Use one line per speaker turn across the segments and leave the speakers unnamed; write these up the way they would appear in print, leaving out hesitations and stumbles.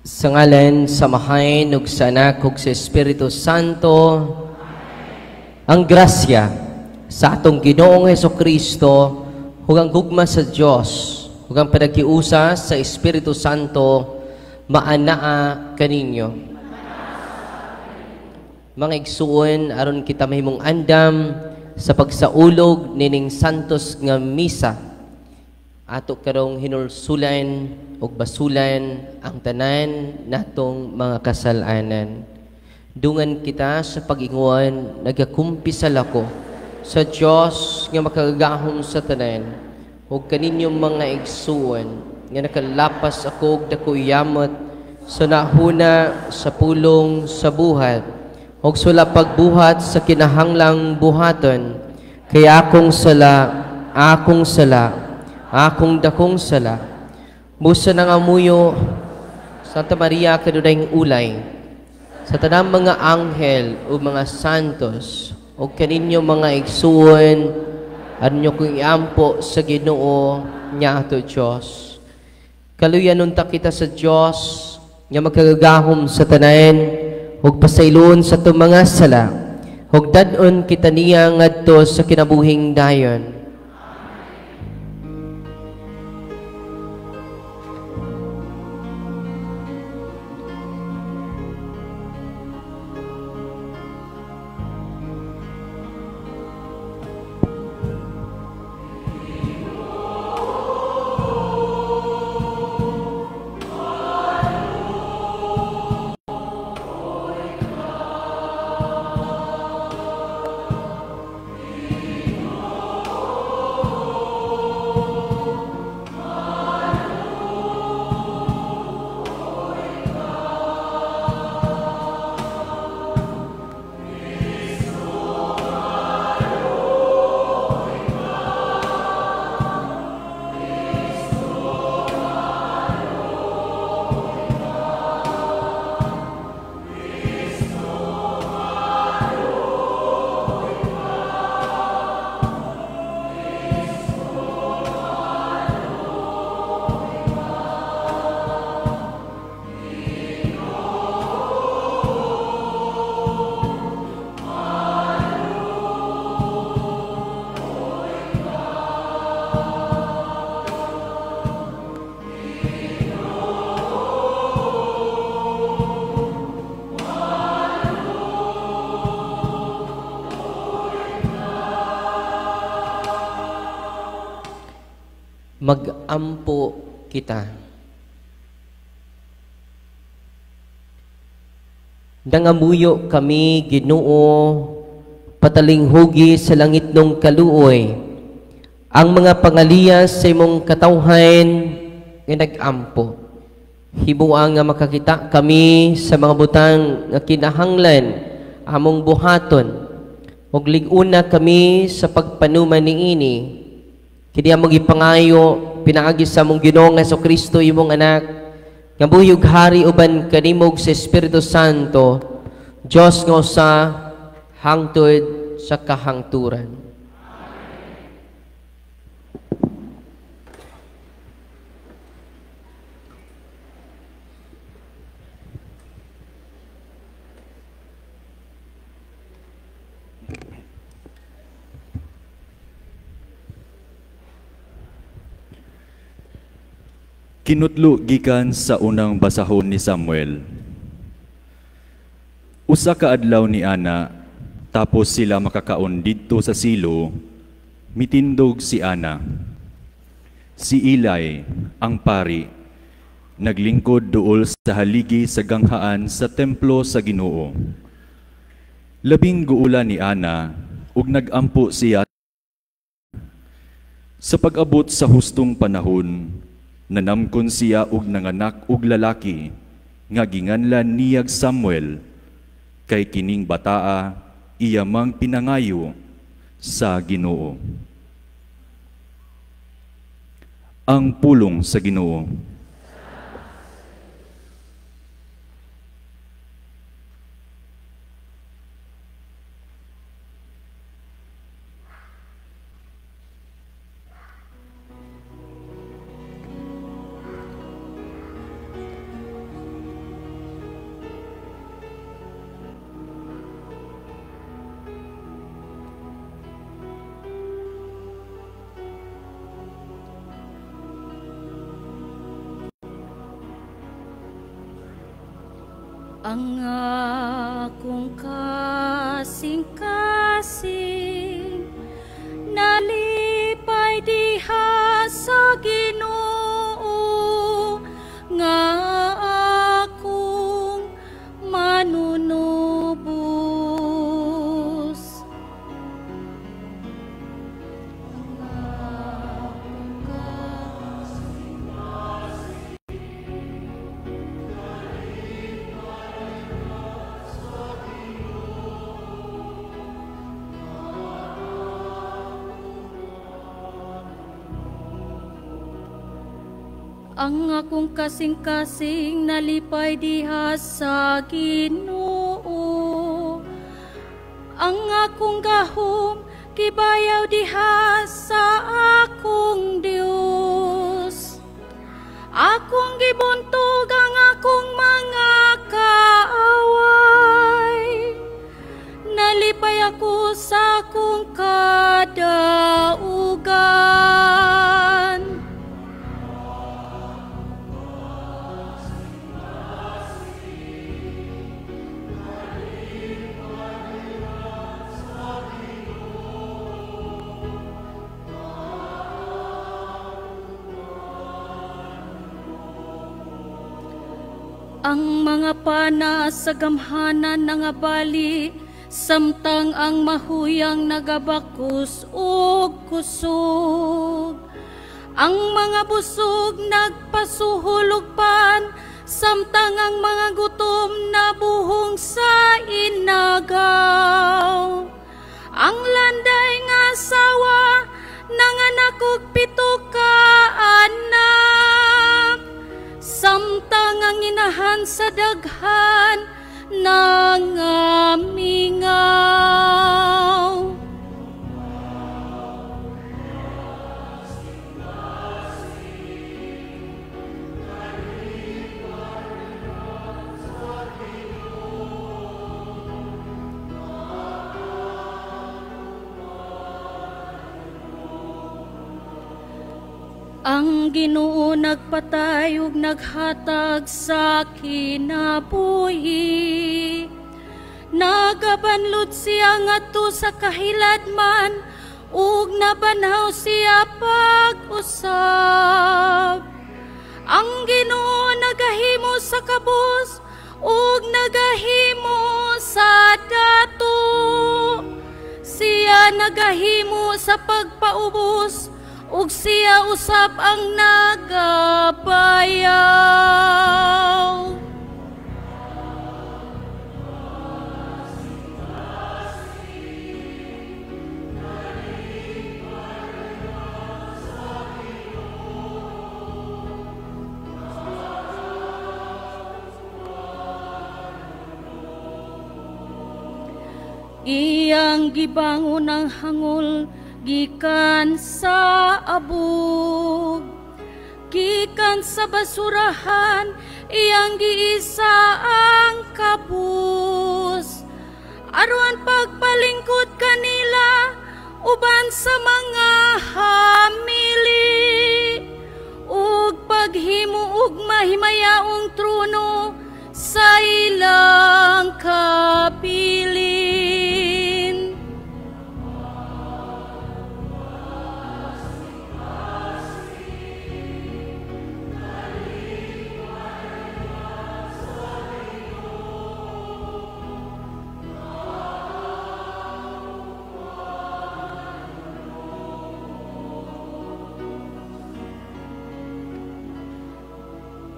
Sa ngalan, samahain, ug sa Anak, ug sa Espiritu Santo, ang grasya sa atong Ginoong Hesukristo, ug ang gugma sa Dios, ug ang panagiusa sa Espiritu Santo, maanaa kaninyo. Mga igsuon, aron kita mahimong andam sa pagsaulog nining santos nga misa, ato karong hinulsulan ug basulan ang tanan natong mga kasalanan. Dungan kita sa pag-ingon, nagakumpisal ako sa Dios nga makagagahom sa tanan, ug kaninyong mga igsuon nga nakalapas ako og dakoy yamot sa nahuna sa pulong sa buhat, ug sula pagbuhat sa kinahanglang buhaton, kaya akong sala, akong dakong sala. Busa ng amuyo, Santa Maria kadudayng ulay, sa tanang mga anghel o mga santos, o kaninyo mga igsuon, anyo kong iampo sa Ginoo niya ato Diyos. Kaluyan nunta kita sa Diyos, nga magkagagahom sa tanan, ug pasayloon sa itong mga sala, ug dadon kita niya ngadto sa kinabuhing dayon. Mag-ampo kita. Nangamuyo kami, Ginoo, patalinghugi sa langit nung kaluoy, ang mga pangaliyas sa imong katawhan nga nag-ampo. Himuang nga makakita kami sa mga butang nga kinahanglan among buhaton, ug liguna kami sa pagpanuman niini. Kini among ipangayo pinaagi sa among Ginoong Hesukristo imong anak, nga buyog hari uban kanimog sa Espiritu Santo, Dios nga usa hangtod sa kahangturan.
Kinutlo gikan sa unang basahon ni Samuel. Usa ka adlaw ni Ana, tapos sila makakaon didto sa silo, mitindog si Ana. Si Eli, ang pari, naglingkod duol sa haligi sa ganghaan sa templo sa Ginoo. Labing guula ni Ana, ug nagampo siya. Sa pag-abot sa hustong panahon, nanamkon siya og nanganak og lalaki, nga ginganlan niyag Samuel, kay kining bataa iya mang pinangayo sa Ginoo. Ang pulong sa Ginoo.
Ang akong kasing-kasing nalipay diha sa Ginoo nga akong manunubos. Ang akong kasing-kasing nalipay diha sa Ginoo. Ang akong gahom kibayaw diha sa akong Dios. Akong gibuntog ang akong mga kaaway. Nalipay ako sa akong kadaugan. Ang mga pana sa gamhanan nangabali, samtang ang mahuyang nagabakus og kusog. Ang mga busog nagpasuhulog-pan, samtang ang mga gutom nabuhong sa inagaw. Ang landay nga asawa nanganak og 7 ka anak, samtang ang inahan sa daghan nangamingaw. Ang Ginoo nagpatay ug naghatag sa kinabuhi. Nagabanlod siya ngadto sa kahiladman ug nabanhaw siya pag-usab. Ang Ginoo nagahimo sa kabus ug nagahimo sa dato. Siya nagahimo sa pagpaubos ug siya usab ang nagabayaw. Iyang gibangon ang hangul gikan sa abog, gikan sa basurahan, iyang giisa ang kabus. Aron pagpalingkod kanila, uban sa mga hamili, ug paghimo ug mahimayaong trono sa ilang kabilin.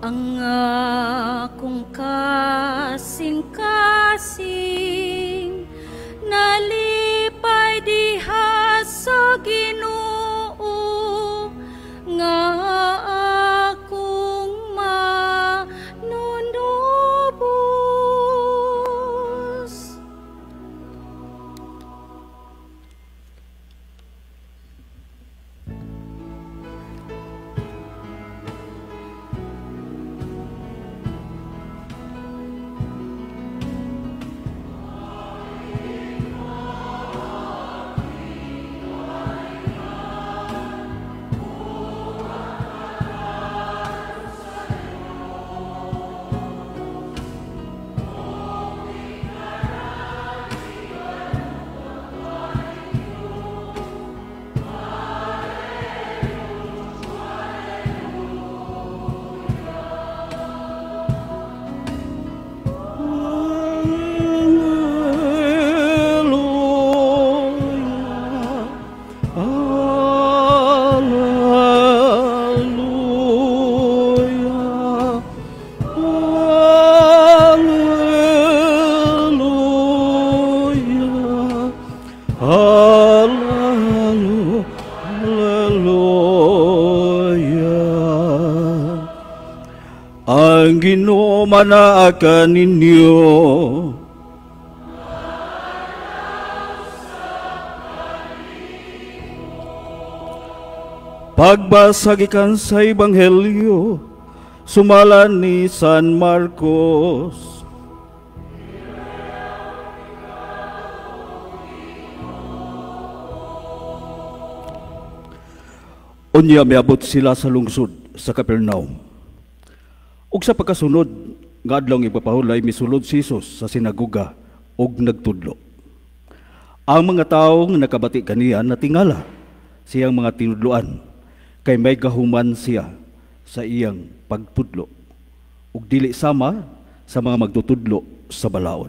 Ang akong kasing-kasing nalipay diha sa Ginoo nga akong manunubos.
Ang Ginoo manaakan ninyo. Pagbasa gikan sa Ebanghelyo sumalan ni San Marcos. Unya miabot sila sa lungsod sa Capernaum. Ug sa pagkasunod nga adlaw ipapahulay misulod si Jesus sa sinagoga ug nagtudlo. Ang mga tawo nga nakabati kaniya natingala siyang mga tinudloan kay may gahuman siya sa iyang pagtudlo ug dili sama sa mga magtutudlo sa balaod.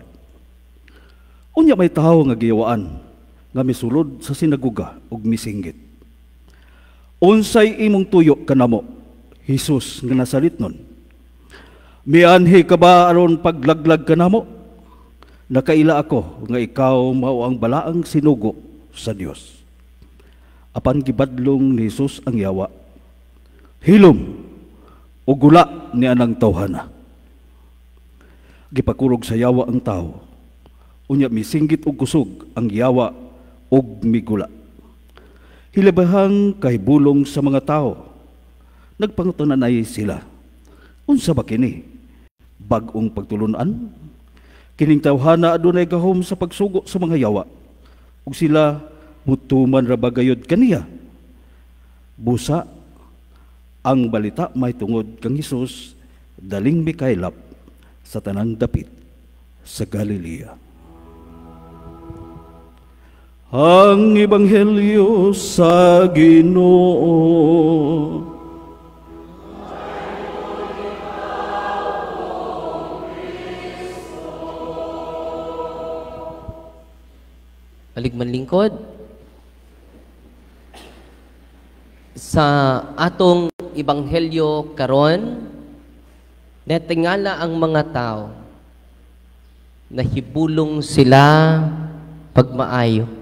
Unya may tawo nga giyawaan nga misulod sa sinagoga ug misinggit. Unsay imong tuyo kanamo, Jesus nga Nazaretnon? Mianhi ka ba aron paglaglag ka namo? Nakaila ako nga ikaw mao ang balaang sinugo sa Dios. Apan gibadlong ni Jesus ang yawa. Hilom o gula ni anang tawhana. Gipakurog sa yawa ang tao. Unya misinggit og kusog ang yawa og migula. Hilabahang kahibulong sa mga tao. Nagpangutananay sila. Unsa ba kini? Bag-ong pagtulunan? Kining tawhana adunay gahom sa pagsugo sa mga yawa. Ug sila mutuman ra bagayod kaniya. Busa ang balita may tungod kang Hesus daling mikaylap sa tanang dapit sa Galilea. Ang Ebanghelyo sa Ginoo.
Paligman lingkod. Sa atong Ebanghelyo karon, natingala ang mga tao, nahibulong sila pagmaayo.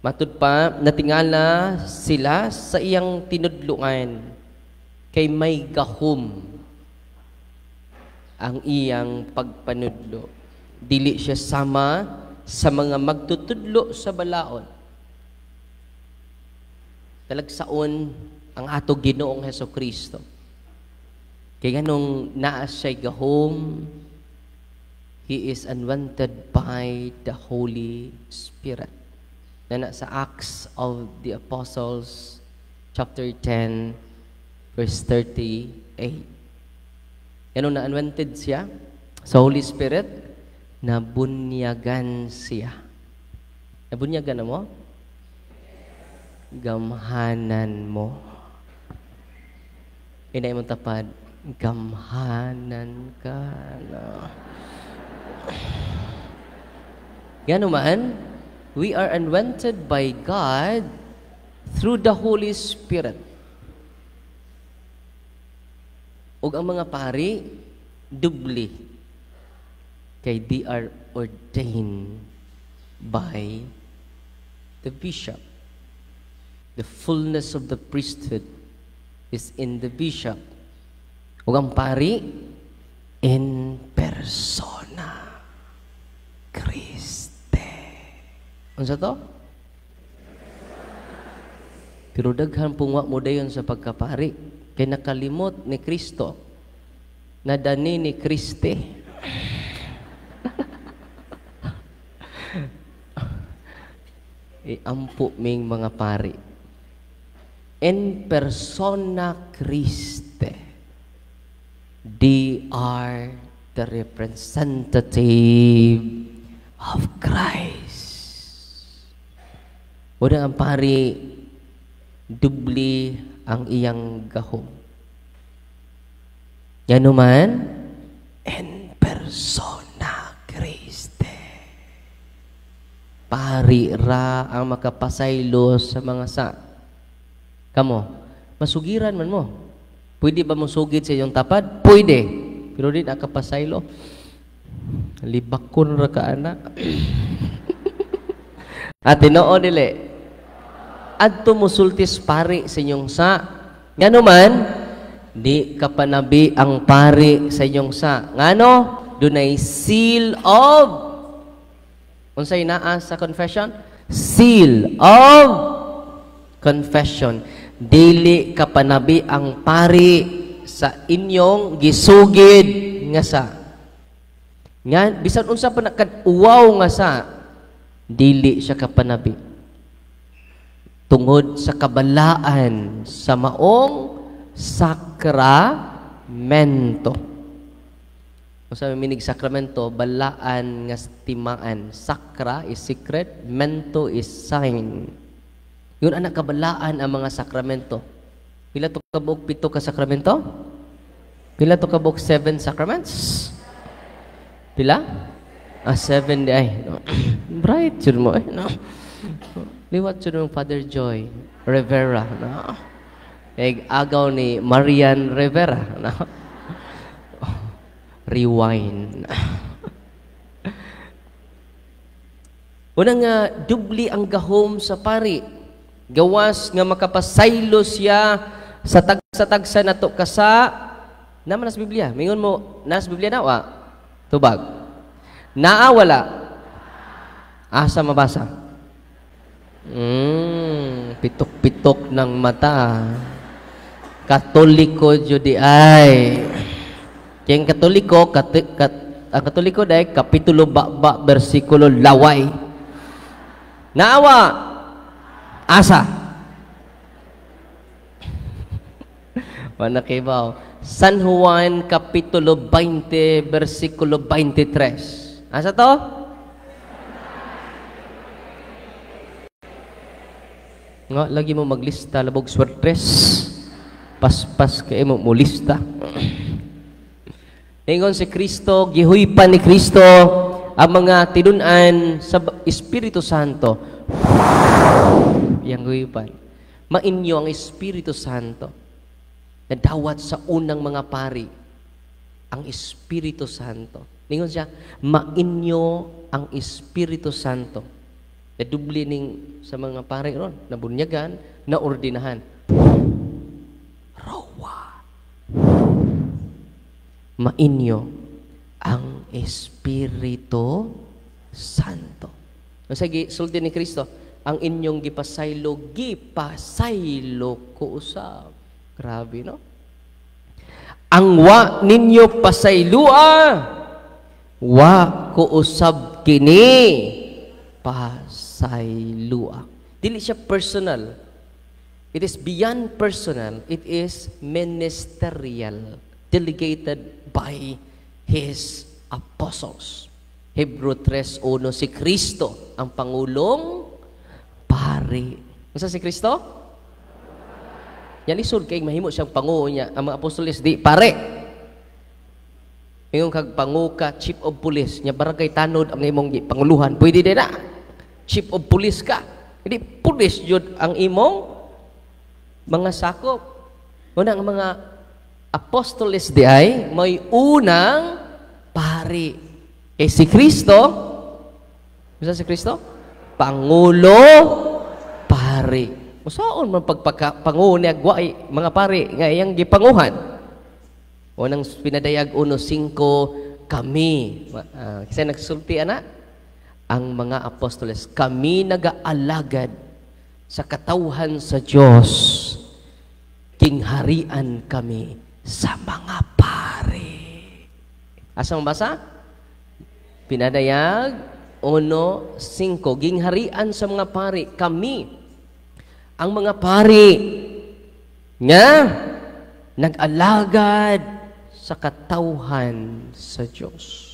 Matud pa, natingala sila sa iyang tinudluan, kay may gahom ang iyang pagpanudlo. Dili siya sama sa mga magtutudlo sa balaod. Talagsaon ang ato Ginoong Hesukristo. Kaya ganong naa siya'y gahom, He is anointed by the Holy Spirit. Na sa Acts of the Apostles, chapter 10, verse 38. Ganong na-anointed siya sa Holy Spirit, nabunyagan siya. Nabunyagan na mo? Gamhanan mo. Inay mong tapad, gamhanan ka na. Gano man, we are anointed by God through the Holy Spirit. Ug ang mga pari, dubli. Kay they are ordained by the bishop. The fullness of the priesthood is in the bishop. Ug ang pari, in persona Christi. Unsa to? Pero daghan pungwa mo dayon sa pagkapari, kay nakalimot ni Kristo, nadani ni Christi. Ampo ming mga pari. In persona Christi, they are the representative of Christ. Wala ang pari, dubli ang iyang gahom. Yan naman, in persona Christi. Pari ra ang makapasaylo sa mga sa. Kamo, masugiran man mo. Pwede ba musugid sa iyong tapad? Pwede. Pero di nakapasaylo. Libakon ra ka anak. At tinoo dili. Adto musultis pari sa inyong sa. Ngano man, di ka panabi ang pari sa inyong sa. Ngano? Dunay seal of. Unsay naa sa confession? Seal of confession. Dili ka panabi ang pari sa inyong gisugid nga sa. Nga, bisan unsa pa nakad-uwaw nga sa, dili siya kapanabi. Tungod sa kabalaan sa maong sakramento. Kung sa minig sakramento, balaan nga timaan. Sakra is secret, mento is sign. Yun anak kabalaan ang mga sakramento. Pila to kabog 7 ka sakramento? Pila to kabog 7 sacraments? Pila? 7 di ay. No. Bright yun mo eh. No. Liwat yun ng Father Joy Rivera. No. Agaw ni Marian Rivera. No. Rewind. Unang nga, dubli ang gahom sa pari. Gawas nga makapasaylo siya sa tagsa na to kasa. Naman nas Biblia. Mingon mo, nas Biblia na wa? Tubag. Naawala. Asa mabasa? Pitok-pitok ng mata. Katoliko judi ay. Kaya Katoliko, ang Katoliko dahil kapitulo ba versikulo laway. Naawa. Asa. Manakibaw. San Juan kapitulo 20 versikulo 23. Asa to? Nga, lagi mo maglista labog swertres. Paspas kayo mo mulista. Ingon si Kristo, gihuypan ni Kristo ang mga tinunan sa Espiritu Santo. Yang guypan. Mainyo ang Espiritu Santo. Nadawat sa unang mga pari. Ang Espiritu Santo. Ingon siya, mainyo ang Espiritu Santo. Dubli ning sa mga pari ron, nabunyagan, naordinahan. Rawa. Mainyo ang Espiritu Santo. Sige, sulti ni Kristo, ang inyong gipasaylo ko usab. Grabe, no? Ang wa ninyo pasaylua, wa ko usab kini pasaylua. Dili siya personal. It is beyond personal. It is ministerial. Delegated by His apostles. Hebrew 3:1, si Kristo ang Pangulong Pari. Masa si Kristo? Yan isod kay mahimo siyang pangulo niya. Ang mga apostoles di pare. Ngayon kag panguka, chief of police, nya barangay tanod ang imong panguluhan. Pwede din na. Chief of police ka. Hindi police jud ang imong mga sakop. Unang mga apostoles di ay may unang pari. Eh si Kristo, bisa si Kristo? Pangulo pari. Usaon man pagpangulo niya mga pari nga iyang gipanguhan. Unang pinadayag 1:5 kami. Kasi nagsulti ana ang mga apostoles, kami nagaalagad sa katawhan sa Dios. Kingharian kami sa mga pari. Asa mabasa? Pinadayag 1:5. Gingharian sa mga pari. Kami, ang mga pari nga nag-alagad sa katawhan sa Diyos.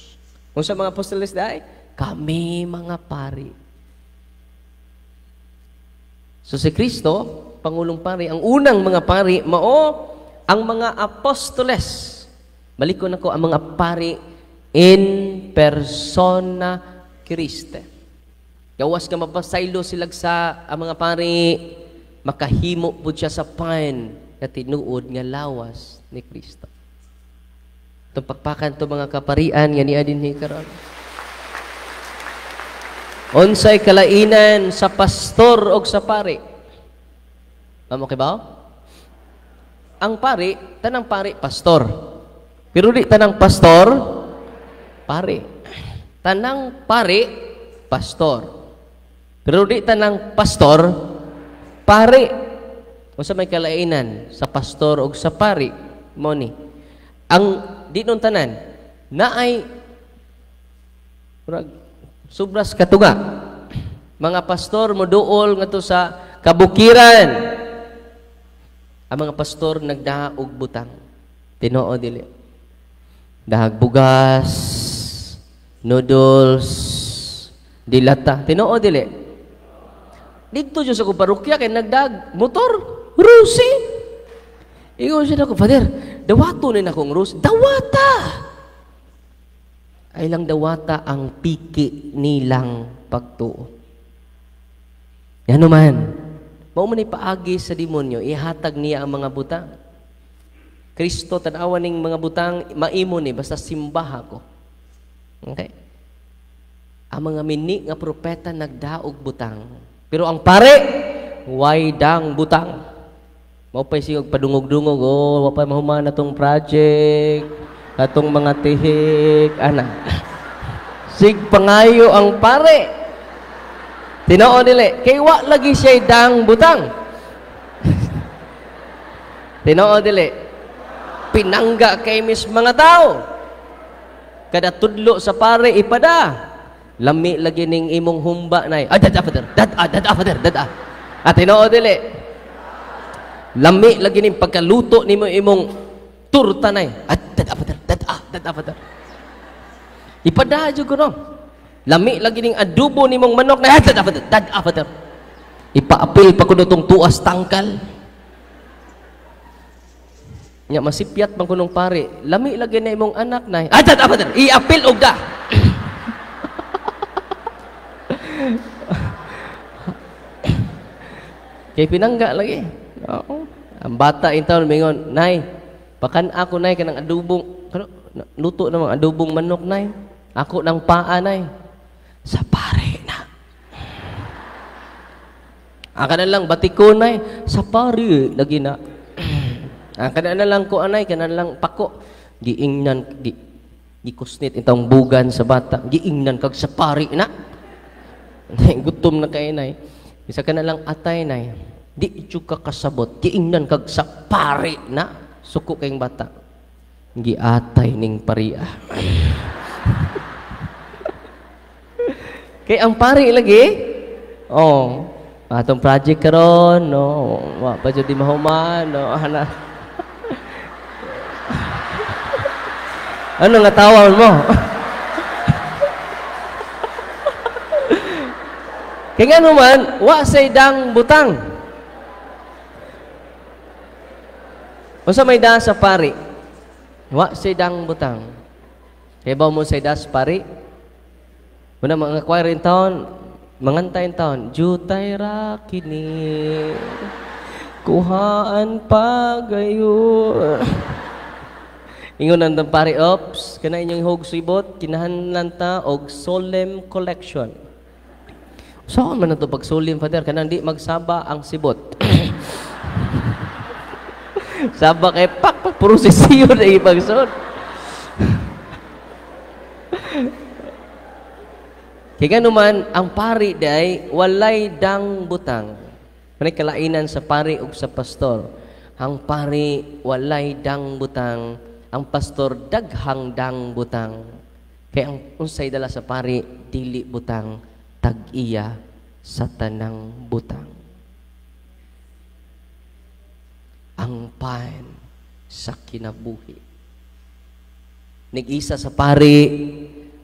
Kung sa mga apostoles dahil, kami mga pari. So si Kristo, Pangulong Pari, ang unang mga pari, mao ang mga apostoles. Malikon ako ang mga pari in persona Christi. Gawas ka mapasaylo silag sa ang mga pari, makahimo po siya sa pan nga tinuod nga lawas ni Kristo. Itong pakpakan to mga kaparian nga niya din karon. Unsay kalainan sa pastor o sa pari? Amo kay ba? Ang pari, tanang pari, pastor. Pero di tanang pastor, pari. Tanang pari, pastor. Pero di tanang pastor, pari. Unsa may kalainan sa pastor o sa pari? Mo ni. Ang di nun tanan, naay subras katuga. Mga pastor moduol nga to sa kabukiran. Ang mga pastor nagdaog butang. Tinoo dili. Dahag bugas, noodles, dilata. Tinoo dili. Dito siya sa parokya kay nagdag motor, rusi. Ingon siya ako, Father, dawato ni akong rusi. Dawata! Ay lang dawata ang piki nilang pagtuo. Yan naman. Mao man paagi sa demonyo, ihatag niya ang mga butang. Kristo tanawan ning mga butang, maimo ni basta simbaha ko. Okay? Ang mga mini nga propeta nagdaog butang. Pero ang pare, way dang butang. Mao pay sigog padungog-dungog, wa pa mahuman atong project, atong mga tihik, ana. Sig pangayo ang pare. Tinoo dili, kay wa lagi siya dang butang. Tinoo dili. Pinangga kay mis mga tao. Kada tudlo sa pare ipada. Lami lagi ning imong humba nay. Dad. At tinoo dili. Lami lagi ning pagkaluto nimo imong turta nay. Dad. Ipada jud ko no. Lami lagi ning adobo nimong manok na dad. Ipaapil pa kuno tong tuas tangkal. Nya masipyat man kunong pare. Lami lagi na imong anak nay. Dad. Iapil og da. Kay pinangga lagi. Oo. Ang bata intaw mingon, nay, pakan ako nay kanang adobong, luto namang adobong manok nay. Ako nang paa nay. Sa pare na. Aka na lang batiko nay, sa pare lagi na. Aka na lang ko anay, kana lang pako. Giingnan gikusnit intong bugan sa bata. Giingnan kag sa pare na. Gutom na kay nay. Isa ka na lang atay nay. Di juga kasabot. Giingnan kag sa pare na. Suko kayong bata. Giatay ning paria. Kay ang pare lagi. Oh, atong project karon, no. Wa pa jud di mahuman, no. Ana. Ano nga tawon mo? Kaya nga naman, wa say dang butang. Unsa may da sa pari? Wa say dang butang. Kaya ba mo say da sa pari? Muna mga choir in town, mangantay in town, jutay ra kini, kuhaan pa gayo. Ingon ang pari, ops, kana inyong hog sibot, kinahanlan ta og solemn collection. Saan man ito pag solemn, Father? Kanang di magsaba ang sibot. Saba kay pak, puro sisiyo na ipagsod. Kaya naman, ang pari day, walay dang butang. May kalainan sa pari o sa pastor. Ang pari, walay dang butang. Ang pastor, daghang dang butang. Kaya ang unsay dala sa pari, dili butang, tag-iya sa tanang butang. Ang pan sa kinabuhi. Nag-isa sa pari,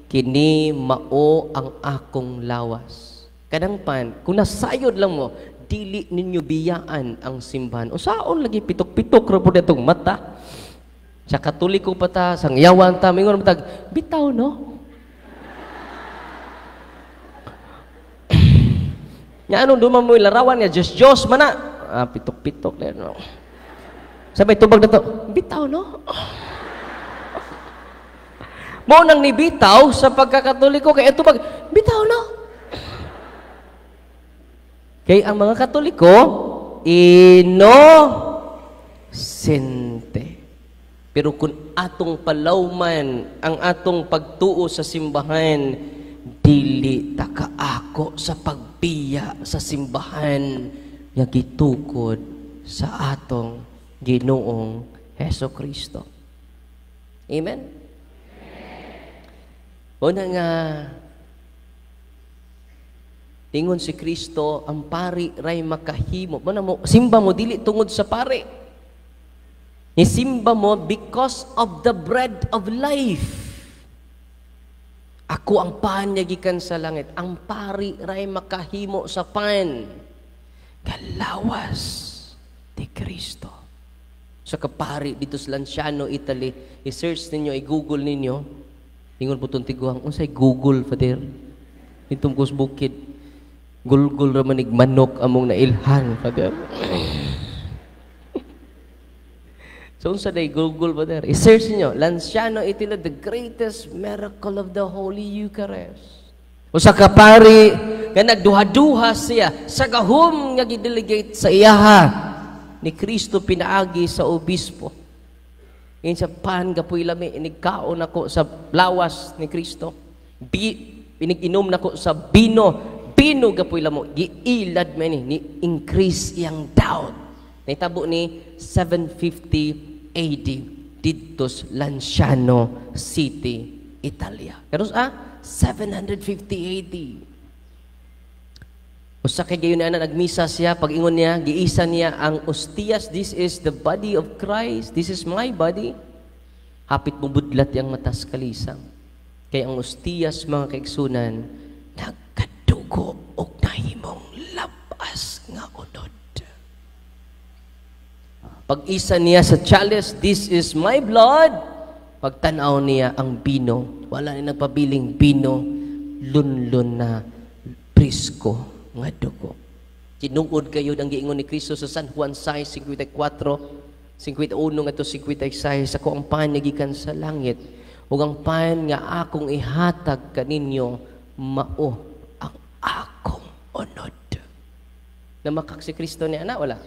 kini mao ang akong lawas. Kadang pan, kung nasayod lang mo, dili ninyo biyaan ang simbahan. O saon lagi pitok-pitok ra pud itong mata. Sa Katoliko pa ta, sang yawan ta, mingon matag, bitaw no? Nya anong duman mo ilarawan niya, Diyos man na. Pitok-pitok na no. Sabay tubag na to, bitaw no? Mo nang nibitaw sa pagkakatoliko kay tubag, bitaw no? Kay ang mga Katoliko, inosente. Pero kung atong palawman ang atong pagtuo sa simbahan, dili ta kaako sa pagbiya sa simbahan nga gitukod sa atong Ginoong Hesukristo. Amen? Una nga, tingon si Kristo, ang pari ray makahimo. Simba mo, dili tungod sa pari. Isimba mo because of the bread of life. Ako ang pan niya gikan sa langit. Ang pari ray makahimo sa pan. Kalawas ni Kristo. Sa kapari dito sa Lanciano, Italy, i-search ninyo, i-google ninyo. Ingon po itong tiguang, unsay Google, Father? Itong kusbukid. Gulgul ramanig manok among nailhan, Father. So, unsa day Google, Father? I-search niyo, Lanciano, Italy, the greatest miracle of the Holy Eucharist. O sa kapari, nga nagduha-duha siya, sa gahom nga gidelegate sa iyaha, ni Kristo pinaagi sa obispo. Ngayon sa pan, gapoy lami, inigkaon ako sa lawas ni Kristo. Inig-inom na ko sa bino gapoy lamo, giilad man ni increase yang doubt. Naitabo ni 750 AD dito sa Lanciano City, Italia. Pero 750 AD. Usa kay gayon na nagmisa siya, pag-ingon niya, giisa niya ang ostias, this is the body of Christ, this is my body. Hapit mo budlat yang matas kalisang. Kay ang ostias, mga kaigsunan, nagkadugo o nahimong labas nga unod. Pag-isa niya sa chalice, this is my blood. Pagtanaw niya ang bino, wala na nagpabiling bino, lunlun na prisko nga dugo. Tinungod kayo ang giingon ni Kristo sa San Juan 6:54, 51 nga to 56, ako ang pan nga gikan sa langit, ug ang pan nga akong ihatag kaninyo mao ang akong unod. Namakak si Kristo ni ana wala?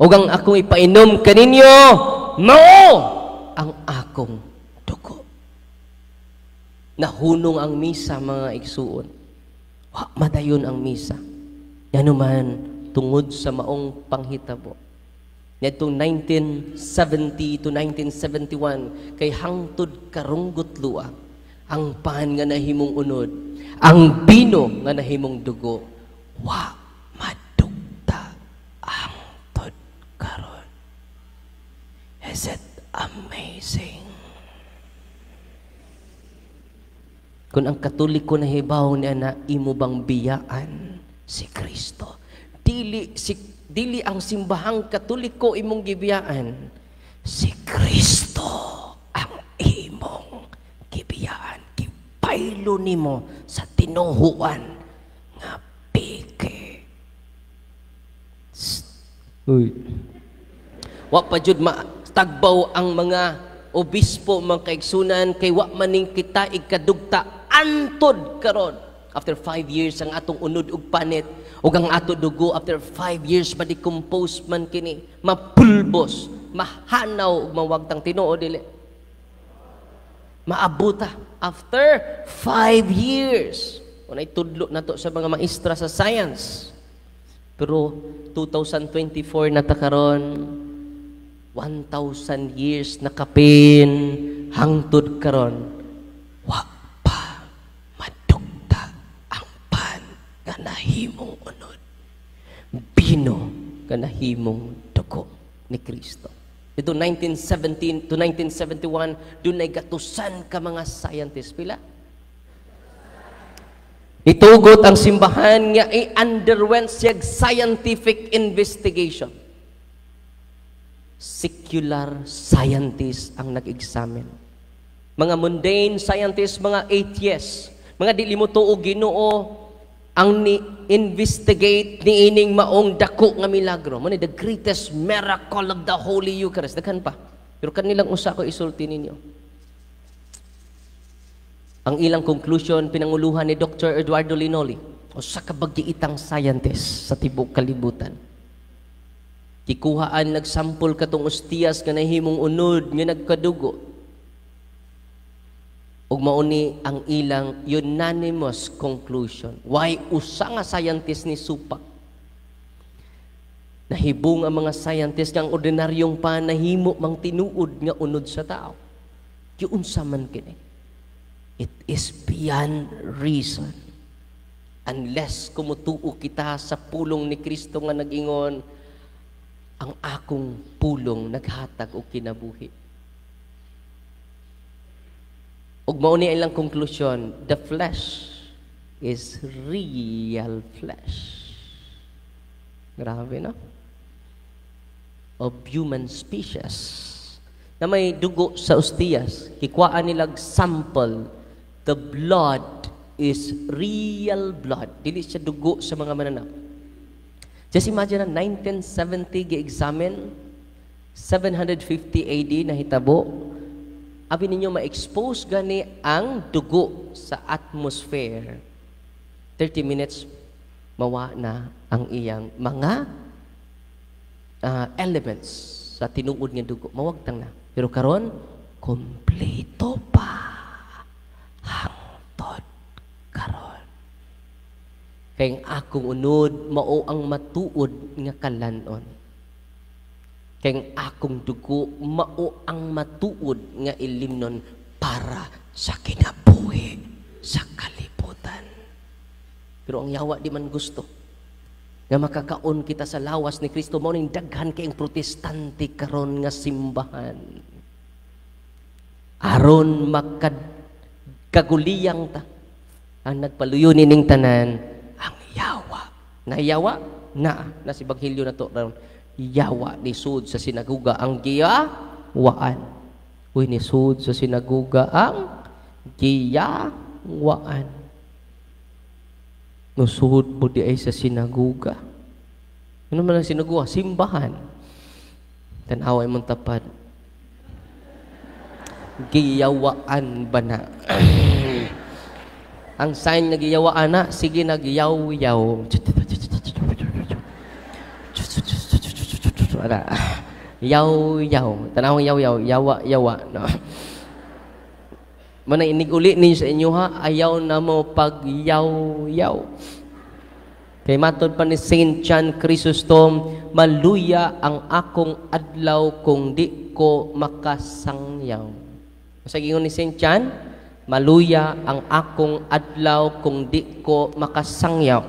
Ug ang akong ipainom kaninyo mao ang akong dugo. Nahunong ang misa, mga igsuon. Madayon ang misa. Yan naman, tungod sa maong panghitabo. Nitong 1970 to 1971, kay hangtod karunggot lua, ang pan nga nahimong unod, ang bino nga nahimong dugo, madugta ang tod karon. Is it amazing? Kung ang Katoliko na hibaw niya na imo bang biyaan si Kristo. Dili ang simbahang Katoliko imong gibiyaan. Si Kristo ang imong gibiyaan. Gipaylo nimo sa tinuhuan nga pike. Uy. Wa pa jud matagbaw ang mga obispo, mga kaigsunan, kay wa maning kita ikadugta antod karon. After 5 years ang atong unod ug panit ug ang ato dugo, after 5 years ma-decompose man kini, mapulbos, mahanaw ug mawagtang Tinoo dili. Maabuta after 5 years. Unay tudlo nato sa mga maestra sa science. Pero 2024 na ta karon, 1,000 years nakapin hangtod karon. Nahimong unod. Bino ka nahimong dugo ni Kristo. Ito 1917 to 1971, doon ay gatusan ka mga scientists. Pila? Itugot ang simbahan nga i-underwent siya scientific investigation. Secular scientists ang nag-examine. Mga mundane scientists, mga atheists, mga dili mo tuo Ginoo, ang ni-investigate ni ining maong dako nga milagro. Mo ni the greatest miracle of the Holy Eucharist. Daghan pa. Pero kanilang usa ko isulti ninyo. Ang ilang conclusion pinanguluhan ni Dr. Eduardo Linoli, usa ka bagiitang scientist sa tibuok kalibutan. Kikuhaan nagsampol katong ostiyas nga nahimong unod nga nagkadugo. Ug mauni ang ilang unanimous conclusion. Why usa nga scientist ni supak? Nahibong ang mga scientist nga ang ordinaryong panahimo mang tinuod nga unod sa tao. Kiunsa man kini. It is beyond reason. Unless kumutuo kita sa pulong ni Kristo nga nag-ingon, ang akong pulong naghatag og kinabuhi. Ug mao ni ilang conclusion, the flesh is real flesh. Grabe, no? Of human species. Na may dugo sa ostiyas, kikuhaan nilag sample, the blood is real blood. Dili siya dugo sa mga mananap. Just imagine na 1970 gi-examine, 750 AD na hitabo, abi ninyo ma-expose gani ang dugo sa atmosphere. 30 minutes, mawa na ang iyang mga elements sa tinuod nga dugo. Mawagtang na. Pero karon, kompleto pa. Hangtod karon. Kaya akong unod, mao ang matuod nga kalanon. Kaya akong dugo, mao ang matuod nga ilimnon para sa kinabuhi sa kalibutan. Pero ang yawa di man gusto nga makakaon kita sa lawas ni Kristo. Mao ning daghan kayong protestante karon nga simbahan. Aron makaguliyang ta ang nagpaluyo ning tanan ang yawa. Nayawa na si Baghilyo na to ron. Yawa ni sud sa sinaguga ang giyawaan. Uy, ni sud sa sinaguga ang giyawaan. Nusud mo di ay sa sinaguga. Ano man ang sinaguga? Simbahan. Tanaway mong tapad. Giyawaan ba na? Ang sign na giyawaan na, sige na giyaw-yaw. Yaw-yaw. Tanawang yaw-yaw. Yawa-yawa. No? Mana iniguli ninyo sa inyo ha, ayaw na mo pag-yaw-yaw. Kay matod pa ni Saint John Chrysostom, maluya ang akong adlaw kung di ko makasangyaw. Sa gingon ni Saint John, maluya ang akong adlaw kung di ko makasangyaw.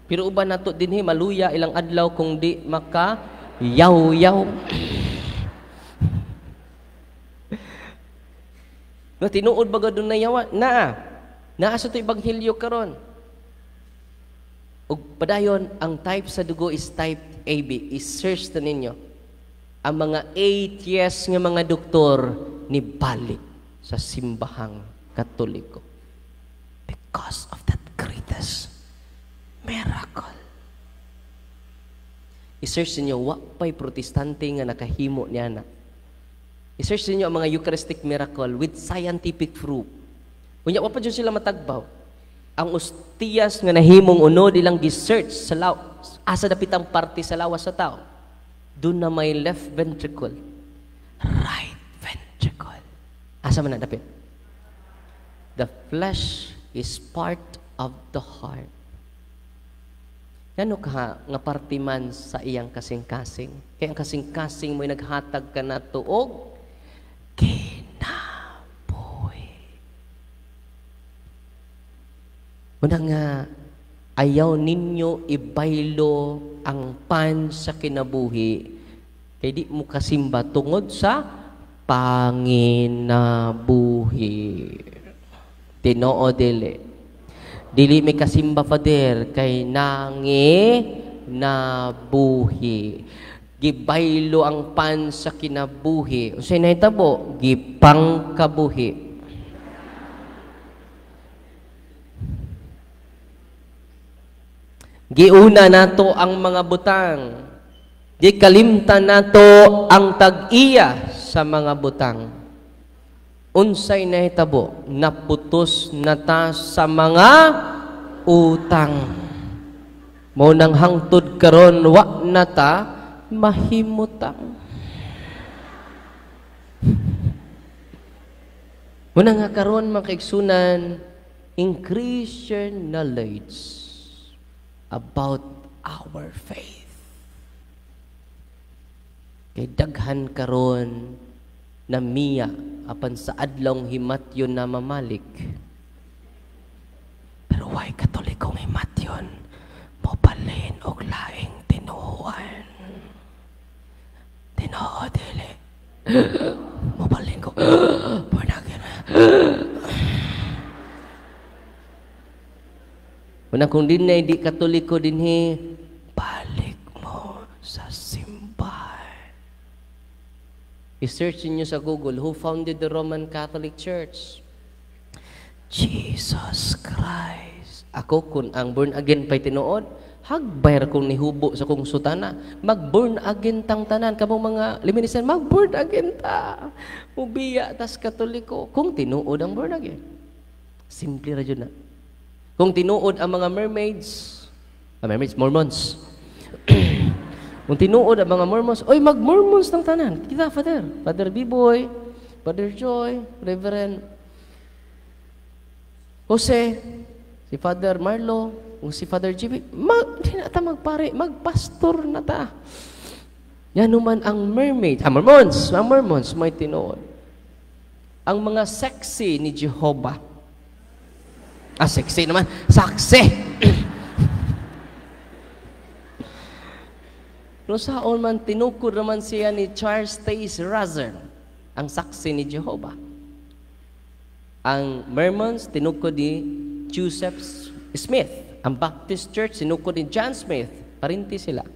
Pero uban nato dinhi maluya ilang adlaw kung di yaw-yaw. No, tinuod ba gadon na yawa? Naa sa ito Ebanghelyo karon. Ug padayon, ang type sa dugo is type AB. I-search na ninyo. Ang mga atheist nga mga doktor ni balik sa simbahang Katoliko. Because of that greatest miracle. I-search ninyo, wapay protestante nga nakahimo niya na. I-search ninyo ang mga Eucharistic miracle with scientific proof. Unya, wapa dyan sila matagbaw. Ang ostiyas nga nahimong unod ilang gi-search sa asa dapitang parte sa lawas sa tao. Doon na may left ventricle, right ventricle. Asa man na dapit? The flesh is part of the heart. Ano ka nga parte man sa iyang kasing-kasing? Kaya ang kasing-kasing mo'y naghatag ka na tuog kinabuhi. Muna nga, ayaw ninyo ibaylo ang pan sa kinabuhi kay di mo kasimba tungod sa panginabuhi. Tinoo dili. Dili may kasimba Father kay nabuhi. Gibaylo ang pan sa kinabuhi. Unsay nahitabo? Gipangkabuhi. Giuna nato ang mga butang. Gikalimtan nato ang tag-iya sa mga butang. Unsay nahitabo, naputos na ta sa mga utang. Mo nang hangtod karon wa na ta mahimutang. Muna nga karon mga kaigsunan, increase your knowledge about our faith. Kay daghan karon na miya apan sa adlong himatyon na mamalik. Pero why katolikong himatyon? Mobalin og laing tinuan. Tinuod dili. Mobalin ko. Una kung din na di katoliko dinhi, balik mo sa simbahan. I-search niyo sa Google, who founded the Roman Catholic Church? Jesus Christ. Ako kung ang born again pa'y tinuod, hagbayar kong nihubo sa kong sutana, mag-born again tang tanan. Kamong mga liminisan, mag-born again ta. Ubiya, tas katoliko. Kung tinuod ang born again. Simple ra yun na. Kung tinuod ang mga mermaids, Mormons. Kung tinuod ang mga Mormons, oy, mag-Mormons ng tanan. Kita, Father B-Boy, Father Joy, Reverend Jose, si Father Marlo, kung si Father GB, hindi na ta magpare, magpastor na ta. Yan naman ang mermaid, ang Mormons, may tinuod. Ang mga sexy ni Jehovah, sexy naman. Saksi! No saon man, tinukod naman siya ni Charles Taze Russell, ang saksi ni Jehovah. Ang Mormons, tinukod ni Joseph Smith. Ang Baptist Church, tinukod ni John Smith. Parinti sila.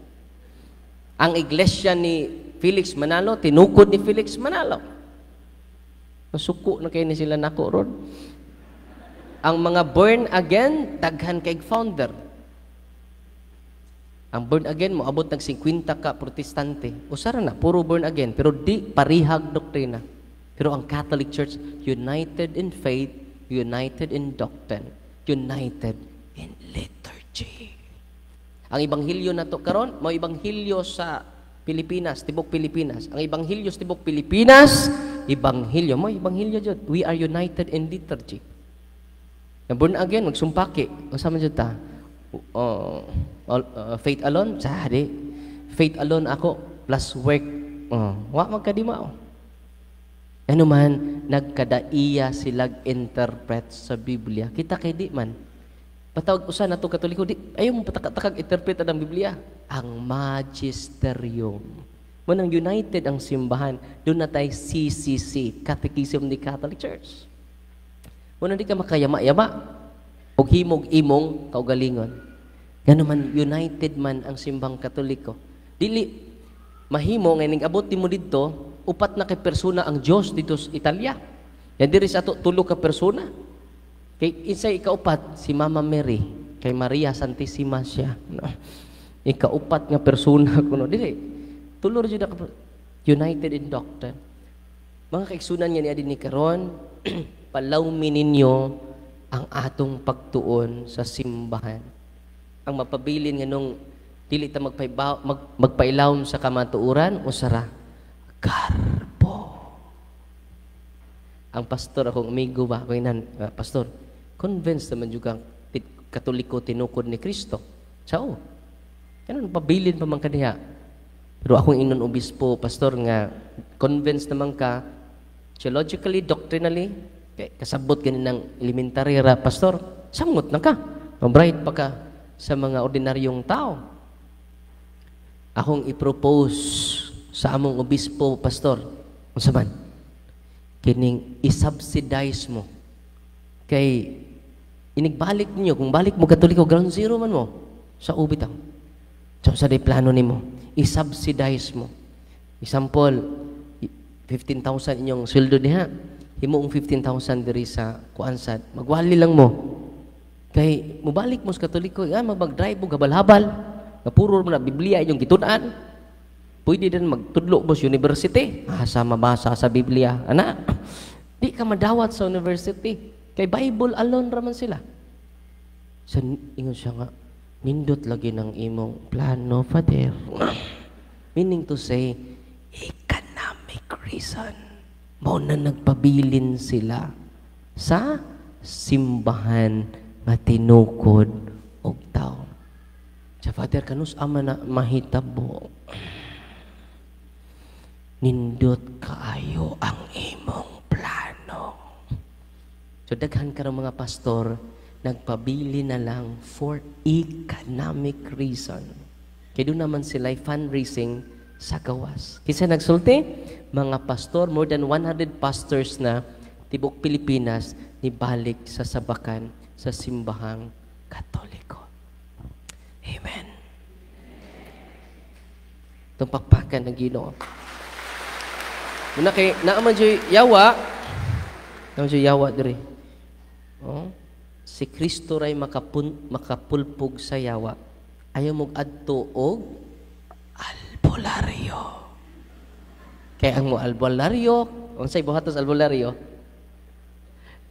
Ang iglesia ni Felix Manalo, tinukod ni Felix Manalo. Masuko na kayo ni sila nako ron. Ang mga born again, daghan kay founder. Ang born again mo, abot ng 50 ka protestante. Usara na, puro born again. Pero di parihag doktrina. Pero ang Catholic Church, united in faith, united in doctrine, united in liturgy. Ang ibanghilyo na to karon, mo ibanghilyo sa Pilipinas, tibok Pilipinas. Ang ibanghilyo sa tibok Pilipinas, ibanghilyo jud. We are united in liturgy. Na born again, magsumpaki. Kasama dyan ta. Faith alone? Sahari. Faith alone ako, plus work. Wa magkadima. Ano man, nagkadaiya silag interpret sa Biblia. Kita kay di man. Patawag usa na to Katoliko, ayaw mo patakag interpret ang Biblia. Ang magisterium. Munang united ang simbahan. Doon na tayo CCC, Catechism ni Catholic Church. Muna di ka makayama-yama o himog-imong kaugalingon. Gano'n man, united man ang simbang Katoliko. Dili, mahimo, ngayon abot mo dito, upat na kay persona ang Diyos dito sa Italia. Yan diri sa tulo ka persona. Kay isay ikaupat, si Mama Mary, kay Maria Santissima siya. No? Ikaupat nga persona kuno dili. Tulo ra jud united in doctrine. Mga kaigsunan nga niya din ni karon, palawmi ninyo ang atong pagtuon sa simbahan. Ang mapabilin nga nung dili ta magpailawom sa kamatuoran o sara garbo. Ang pastor akong amigo ba, pastor, convinced naman juga Katoliko tinukod ni Kristo. Sao? Kanon pabilin pa man kaniya. Pero akong inon obispo, pastor nga convinced naman ka theologically, doctrinally, kasabot ganin ng elementary ra, pastor, samot na ka. Mabright pa ka sa mga ordinaryong tao. Akong i-propose sa among obispo, pastor, unsa man, kining i-subsidize mo. Kay, inigbalik niyo, kung balik mo Katoliko, ground zero man mo, sa ubitaw. So, sa day plano ni mo, i-subsidize mo. Example, 15,000 inyong sweldo diha. Himo ang 15,000 diri sa kuansad. Magwali lang mo. Kay mubalik mo sa Katoliko, mag-drive mo gabal-habal. Napuro mo na Biblia yung gitunan. Pwede din magtudlo mo sa university. Asa mabasa sa Biblia. Ana, di ka madawat sa university. Kay Bible alone raman sila. So, ingon siya nga, nindot lagi ng imong plano, Father. Meaning to say, economic reason. Mao na nagpabilin sila sa simbahan nga tinukod og tao. Sa Father, kanus ama na mahitabo. Nindot kaayo ang imong plano. So daghan karong mga pastor nagpabili na lang for economic reason. Kaya doon naman sila fundraising sa gawas. Kisa nagsulti, mga pastor, more than 100 pastors na tibok Pilipinas nibalik sa sabakan sa simbahang Katoliko. Amen. Itong pakpakan ng Ginoo. Muna kay naaman dyan yawa, naaman dyan yawa diri. Oh? Si Kristo ray makapulpog sa yawa. Ayaw mong adto og albularyo. Kaya ang mo albularyo, ang say buhatos albularyo,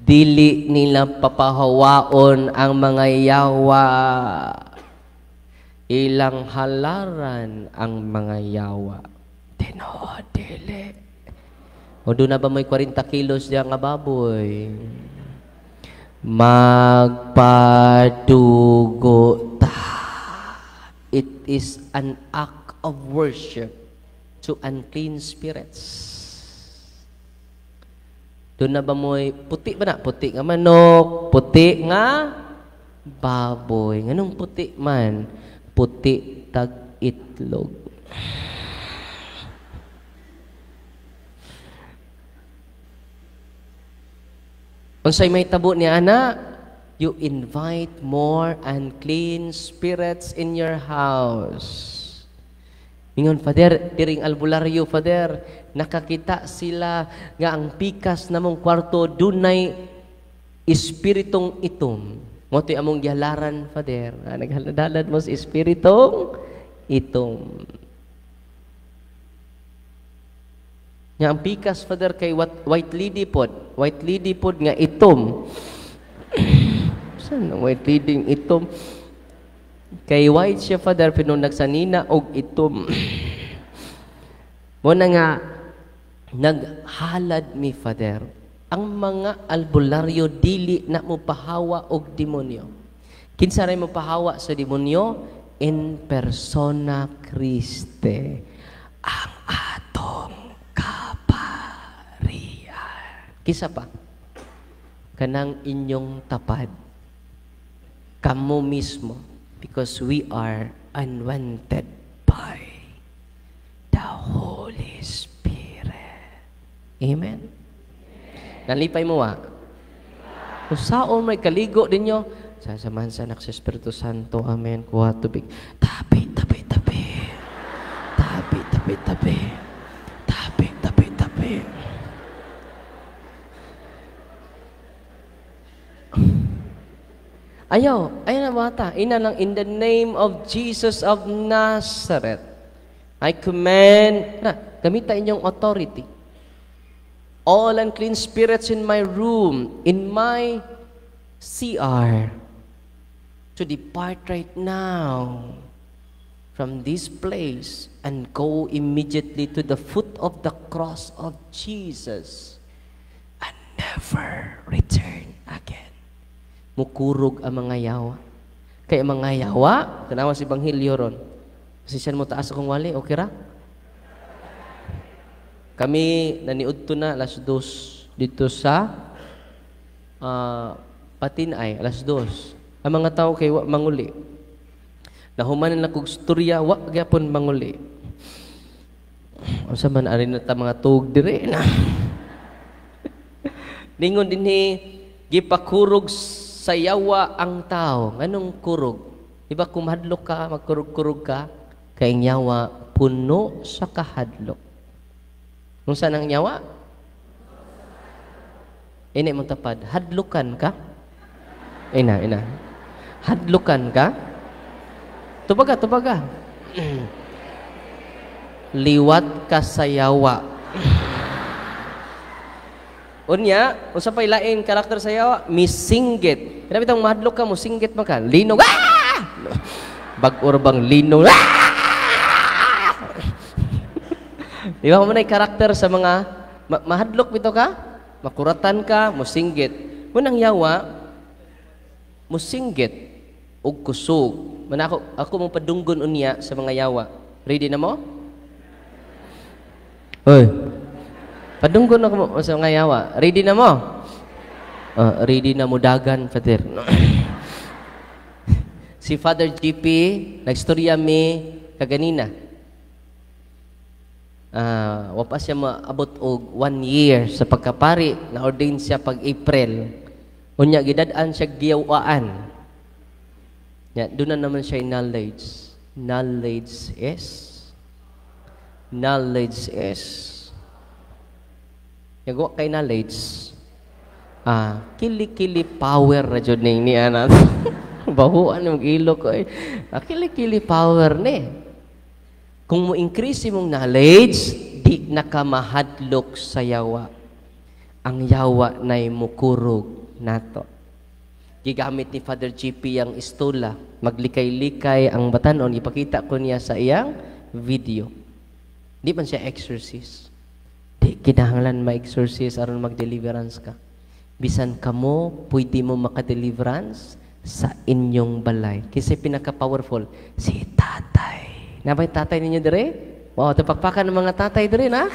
dili nila papahawaon ang mga yawa. Ilang halaran ang mga yawa. Tinood, dili. O doon na ba may 40 kilos diyan nga baboy? Magpadugo ta. It is an act of worship to unclean spirits. Doon na ba mo'y puti ba na? Puti nga manok, puti nga baboy. Nganong puti man? Puti tag itlog. Unsay may tabo ni ana, you invite more unclean spirits in your house. Mingon, Father, diring albularyo, Father, nakakita sila nga ang pikas namong kwarto dunay espiritong itom. Moto'y among gihalaran, Father. Naghaladalad mo sa espiritong itom. Nga ang pikas, Father, kay white lady pod. White lady pod nga itom. Saan ang white lady itom? Kay white siya, Father, pero nagsanina og itom. Muna nga, naghalad mi, Father. Ang mga albularyo, dili na mo pahawa og demonyo. Kinsa ray mo pahawa sa demonyo? In persona Christi. Ang atong kisa pa, kanang inyong tapad, kamo mismo, because we are unwanted by the Holy Spirit. Amen? Nalipay mo kung saan may kaligo ninyo, sasamahan sa anak sa Espiritu Santo. Amen. Kuha tubig. Tabi, tabi, tabi. Tabi, tabi, tabi. Tabi, tabi, tabi. Ayaw na bata. Ina lang, in the name of Jesus of Nazareth, I command, gamitan inyong authority. All unclean spirits in my room, in my CR, to depart right now from this place and go immediately to the foot of the cross of Jesus and never return again. Mukurog ang mga yawa. Kaya mga yawa, tanawa si Banghilyo ron. Kasi siya mo taas akong wali, okay ra? Kami naniudto na alas 2 dito sa Patinay, alas 2. Ang mga tao kay manguli. Nahumanan na kong storya, gyapon manguli. Unsa man ari na ta mga tug dire na. Ningon dinhi gipakurog sa yawa ang tao. Anong kurog? Diba kung mahadlok ka, magkurog-kurog ka, kay yawa puno sa kahadlok. Kung saan ang yawa? Ini mong tapad. Hadlukan ka? Ina. Hadlukan ka? Tubaga. Liwat ka sa yawa. Unya, unsa pay lain karakter sa yawa? Misinggit. Kaya bitang mahadlok ka, musinggit man ka. Linog. Bag-or bang linog. Di ba mo na karakter sa mga mahadlok bito ka? Makuratan ka, musinggit. Munang yawa, musinggit ug kusog. Man ako mong padunggon unya sa mga yawa. Ready na mo? Hoy. Padunggon ako sa mga yawa. Ready na mo? Ready na mo dagan, Father. Si Father GP, nagstorya mi kaganina. Wapa siya maabot og 1 year sa pagkapari. Na-ordain siya pag April. Unya, gidadaan siya giyawaan. Doon na naman siya knowledge. Knowledge is. Yagawa kay knowledge. Kili-kili power na dyan ni anak. Bahuan ng ilo ko eh. Kili-kili power ni. Kung mo increase mong knowledge, di nakamahadlok sa yawa. Ang yawa na'y mukurog nato. Gigamit ni Father GP ang istola. Maglikay-likay ang batanon. Ipakita ko niya sa iyang video. Di man siya exorcist. Di kinahanglan ma-exorcist aron mag-deliverance ka. Bisan kamo, pwede mo maka-deliverance sa inyong balay. Kasi pinaka-powerful, si tatay. Nabay tatay ninyo dire? Wow, tapakpakan ng mga tatay dire na.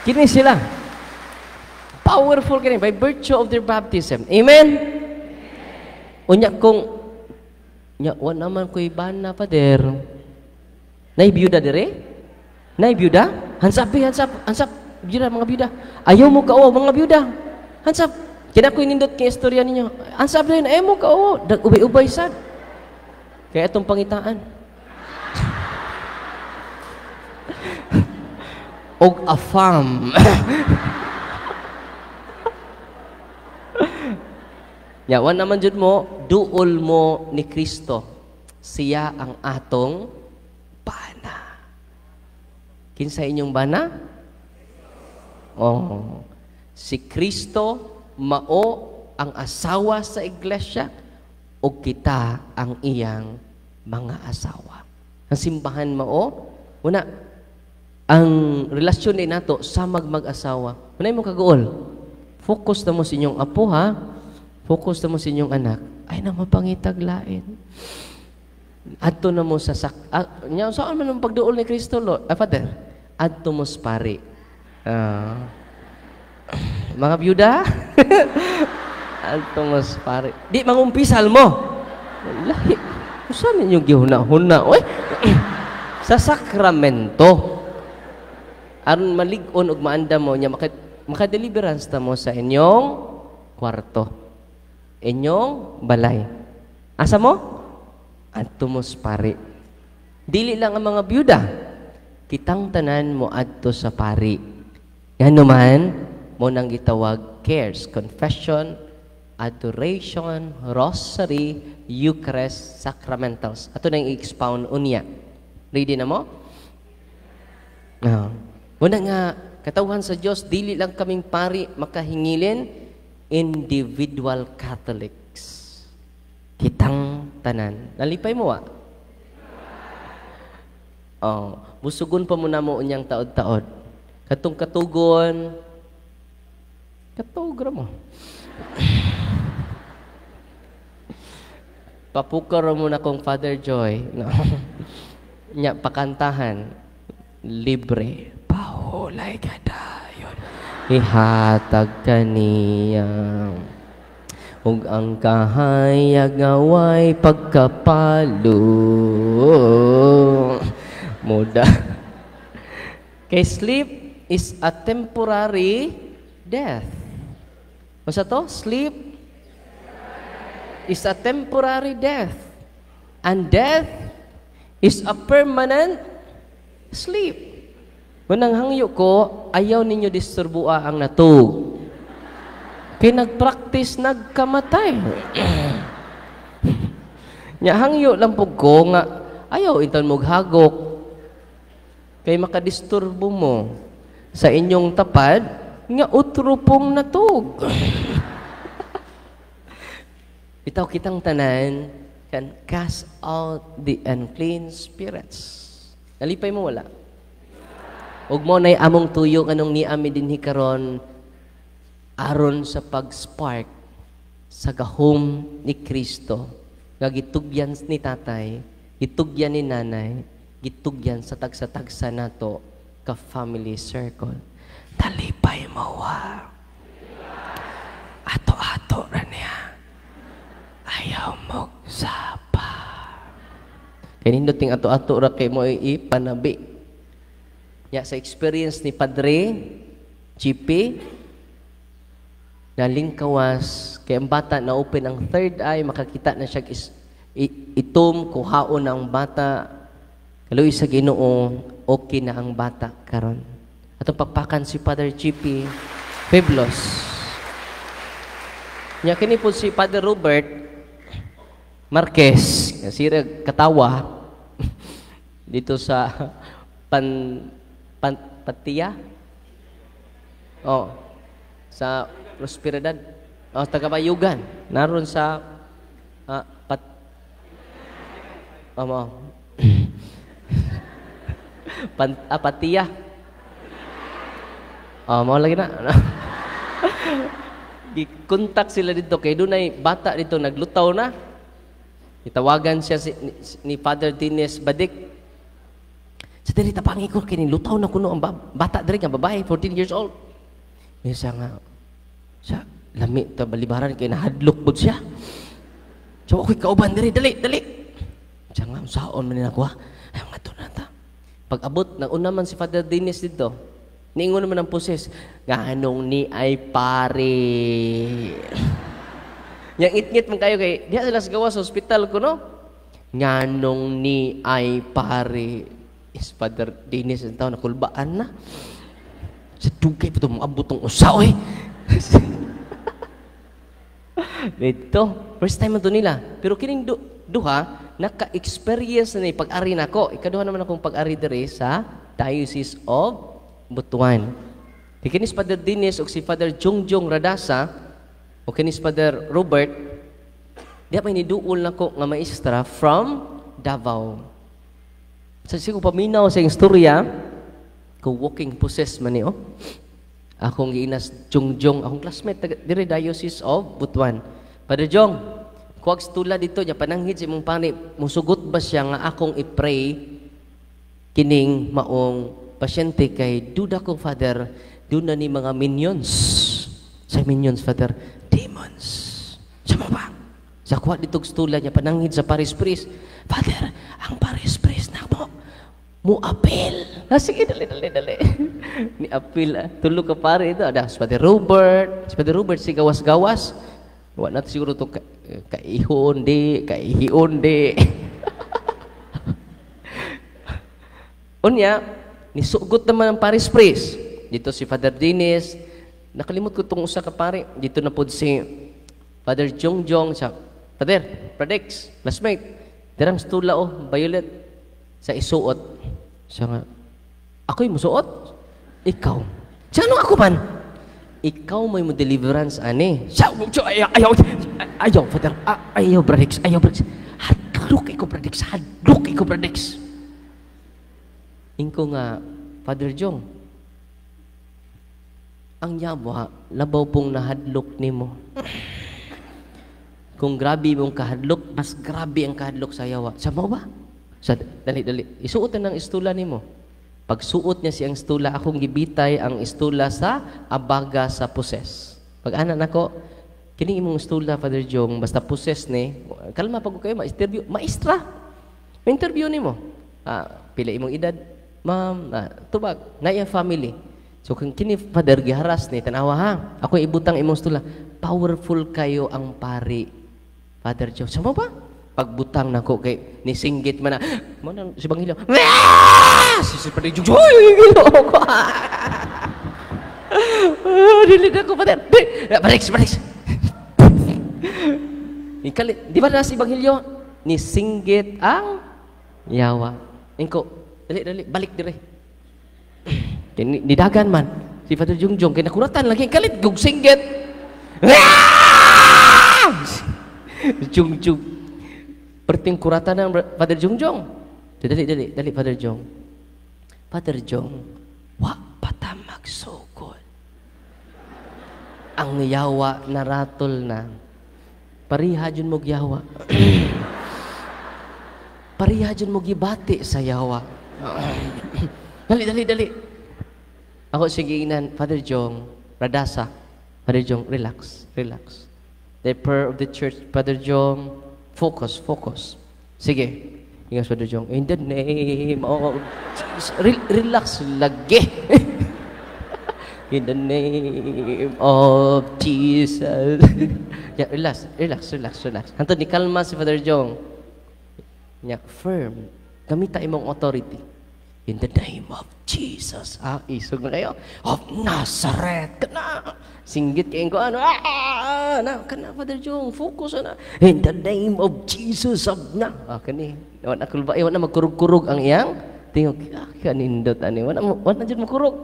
Kini sila. Powerful kini by virtue of their baptism. Amen? Unya kung wa naman ko ibana pa der. Nay biyuda dire? Nay biyuda? Hansap. Biyuda mga biyuda. Ayaw mo kao mga biyuda. Hansap. Kina ko inindot kay istorya ninyo. Hansap din ayaw mo kao. Ubay-ubay sad. Kaya itong pangitaan. Og afam. Yawan naman jud mo, duol mo ni Kristo. Siya ang atong bana. Kinsa inyong bana? Si Kristo mao ang asawa sa iglesia o kita ang iyang mga asawa. Ang simbahan mao, una, ang relasyon din nato sa mag-asawa. Unay mo kagool? Focus na mo sa inyong apo, ha? Focus na mo sa inyong anak. Ay na mapangitaglain. Adto na mo sa saan man ang pagduol ni Kristo, Lord? Father, adto mo sa pari. Mga byuda, adto mo sa pari. Di mangumpisal mo. Lahi. Saan ninyong gihuna-huna? Uy, sa sakramento. Aron malig-on ug maanda mo niya maka-deliverance ta mo sa inyong kwarto. Inyong balay. Asa mo? Adto mo sa pari. Dili lang ang mga byuda. Kitang tanan mo adto sa pari. Yan naman, mo nang gitawag cares, confession, adoration, rosary, Eucharist, sacramentals. Ato nang i-expound unya. Ready na mo? Muna nga, katawhan sa Diyos, dili lang kaming pari makahingilin, individual Catholics. Kitang tanan. Nalipay mo, busugon pa muna mo unyang taod-taod. Katong katugon, katugra mo. Papukar mo na kong Father Joy. No? Nya, pakantahan. Libre. Pahulay ka dayon. Ihatag kaniya. Ug ang kahayag ngaway pagkapalo. Muda. Kay sleep is a temporary death. Masa to? Sleep is a temporary death. And death is a permanent sleep. Munang hangyo ko, ayaw ninyo disturbua ang natug. Kaya nag-practice, nagkamatay. Nya hangyo lang pug ko nga ayaw inton mo hagok kay makadisturbo mo sa inyong tapad nga utro pong natug. Bitaw kitang tanan can cast out the unclean spirits. Nalipay mo wala? Ug mo nay among tuyo kanong niami dinhi karon aron sa pag-spark sa gahom ni Kristo. Nga gitugyan ni tatay, gitugyan ni nanay, gitugyan sa tagsa-tagsa nato ka family circle. Talipay mo wa. Ato-ato ra niya. Ayaw mo sapa. Kaya nindot ato-ato ra kay mo ipanabi. Ya, sa experience ni Padre GP, nalingkawas, kaya ang bata na open ang third eye, makakita na siya itom, kuhaon ang bata, kaluoy sa Ginoo, okay na ang bata karon. Atong pagpakan si Father GP Peblos. Nya kini po si Father Robert Marquez, sira katawa dito sa Patiya. Oh, sa Prosperidad. Oh, Tagabayugan. Naroon sa Patiya. Oh, mau lagi na. Di-contact sila dito kay dunay bata dito naglutaw na. Itawagan siya ni Father Dines Badik. Sa diri tapangi ko kini lutaw na kuno ang bata diri nga babae 14 years old. Misa nga sa lami ta balibaran kay nahadlok bud siya. So ako'y kauban diri dali. Siya nga saon man nako ha. Ay mga to na ta. Pag abot nang una man si Father Dennis dito. Niingon naman ang poses, nganong ni ay pare. Yang itngit man kayo kay diha sila sa gawas sa ospital ko no. Nganong ni ay pare. Is Father Dennis ang tao nakulbaan na. Sa dugay pa ito mga abutong usaw eh. Ito, first time ito nila. Pero kining duha, naka-experience na pag-ari na ako. Ikaduha naman akong pag-ari dere sa Diocese of Butuan. Kinis Father Dennis o si Father Jongjong Radasa o kinis Father Robert, diya pa iniduol na ko nga maestra from Davao. Sa sigo paminaw sa istorya, kung walking possess man niyo, akong giinas Jongjong, akong classmate dire Diocese of Butuan. Padre Jong, kuwag stula dito, niya pananghid sa imong pani, musugot ba siya nga akong i-pray kining maong pasyente kay duda ko, Father, doon na ni mga minions. Sa minions, Father, demons. Sa mo ba? Sa kuwag dito stula niya pananghid sa Paris Priest, Father, ang Paris Priest na mo apel. Sige, dali. Ni apel, tulog ka pare ito. Ada, si Father Robert. Si Father Robert, si gawas-gawas. Wala natin siguro ito kaihion di. Unya, nisugot naman ang Paris Priest. Dito si Father Dennis. Nakalimot ko itong usa ka pare. Dito na po si Father Jongjong sa Father, Pradex, classmate. Dirang stula violet sa isuot. Siya nga, ako'y musuot? Ikaw. Siya, ano ako man? Ikaw may mo deliverance, ani. Siya, ayaw, Father. Ayaw, Pradex. Hadlok ikaw, Pradex. Ingko nga, Father Jong, ang yawa, labaw pong nahadlok ni mo. Kung grabe mong kahadlok, mas grabe ang kahadlok sa yawa. Sa mo ba? Dali. Isuot na ng istula ni mo. Pag suot niya siyang istula, akong gibitay ang istula sa abaga sa poses. Pag anak nako, kining imong istula, Father Jong, basta poses ni, kalma pag kayo, maestra. May interview ni mo. Pila imong edad? Ma'am, tubag, na iyang family. So, kung kini, Father, giharas ni, tanawa ha, ako ibutang imong istula, powerful kayo ang pari, Father Jong. Sama ba? Pagbutang nako kay nisinggit man na mo nang si Banghilyo. Si Padre Jong. Dili na ko, Father. Balik. Di ba na si Banghilyo ni singgit ang yawa. Ingko, dali, balik dire. Nidagan man. Si Father Jungjong, kinakuratan lagi, kalit, gug singgit. Jungjong. Perting kuratan ng Father Jungjong. Dali, Father Jong. Father Jong, wa pata magsugod. Ang yawa naratol na. Pariha dyan mo yawa. Pariha dyan mo gibati sa yawa. Dali. Ako siginan, Father Jong, Radasa. Father Jong, relax. The prayer of the church, Father Jong, focus. Sige. Ingat, Father Jong, in the name of Jesus. Relax lagi. In the name of Jesus. Yeah, relax. Hanto ni kalma si Father Jong. Yeah, firm. Gamita imong authority. In the name of Jesus. Isog na kayo. Of Nazareth. Kana. Singgit kayo ko ano. Kana, Father Jong. Focus na. In the name of Jesus of kani. Wala na magkurug-kurug ang iyang. Tingog. Kanindot. Wala dyan magkurug.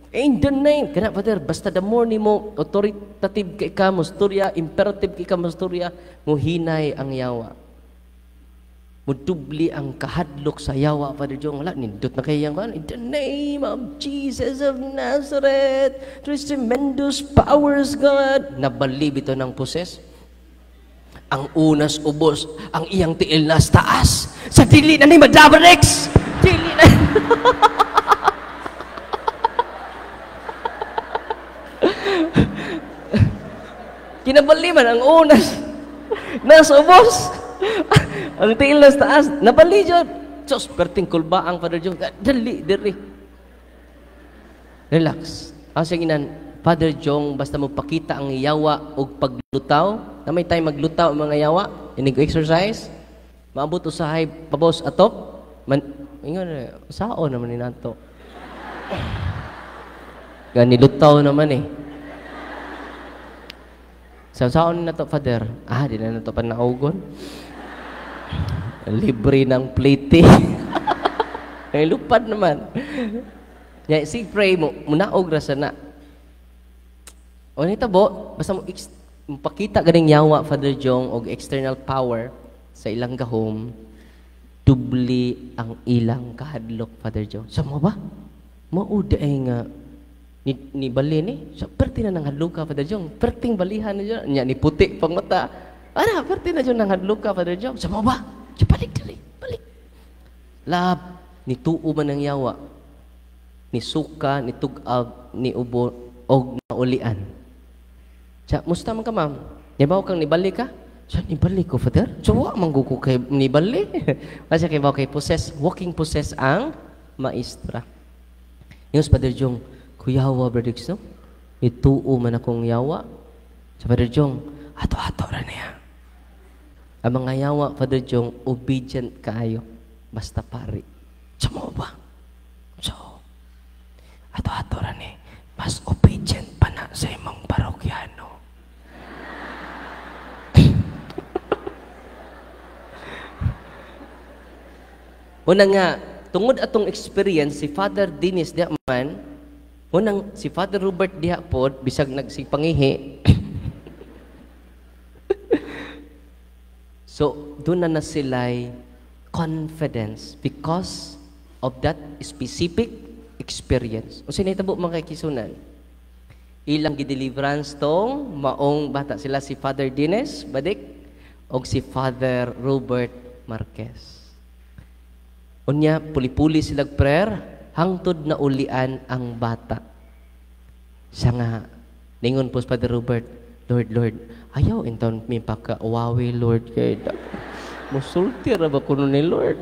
In the name. Kana, Father. Basta the more ni mo authoritative kay ka mo storya, imperative kay ka mo storya, muhinay ang yawa. Mudubli ang kahadlok sa yawa, Father Jong. Wala, nindot na kayo yan. In the name of Jesus of Nazareth, there is tremendous powers, God. Nabalib ito ng poses. Ang unas ubos, ang iyang tiil nas taas. Sa dili na ni Madabarex. Dili na. Kinabaliman ang unas. Nasa ubos. Ang tiil na taas, nabali dyan. Diyos, perting kulba ang Father Jong. Dali. Relax. Siginan, Father Jong, basta mo pakita ang yawa o paglutaw. Na may tayo maglutaw ang mga yawa. Inig-exercise. Maabot usahay pabos atop. Ingon, sao naman ni nato. Ganilutaw naman eh. Sao na to, Father? Di na to panaugon. Libre ng plate. Ay, lupad naman. Pray mo, munaog rasa na. O nito bo, basta mo pakita ganing yawa, Father Jong, o external power sa ilang gahom, dubli ang ilang kahadlok, Father Jong. Sa mo ba? Mauda ay nga, ni bali ni, so, perti na nang hadlok ka, Father Jong. Perting balihan na dyan. Ni puti pang mata. Perti na dyan nang hadlok ka, Father Jong. Sa mo ba? Balik. Lab, ni tuo man ang yawa, ni suka, ni tugab, ni ubo, og naulian. Musta man ka, ma'am? Nibaw kang nibali ka? Nibali ko, Father? Wa mangguko kay nibali. Kasi kay baw kay walking possess ang maestra. Yung Father Jong, kuyawa, Brother Dixon, ni tuo man akong yawa. Sa Father Jong, ato-ato na niya. Ang mga yawa, Father Jong, obedient kaayo. Basta pari. So mo ba? So, ato-ato rin eh. Mas obedient pa na sa imong parokyano. Una nga, tungod atong experience, si Father Dennis diha man, unang si Father Robert diha pod, bisag nagsipangihi, so, doon na sila'y confidence because of that specific experience. O sinitabo mga kisunan, ilang gideliverance tong maong bata sila si Father Dines Badik o si Father Robert Marquez. Unya, puli-puli silang prayer, hangtod na ulian ang bata. Siya nga, ningon po Father Robert, Lord, ayaw inton mi pagka-uwawi, Lord, kay musulti ra ba kuno ni Lord?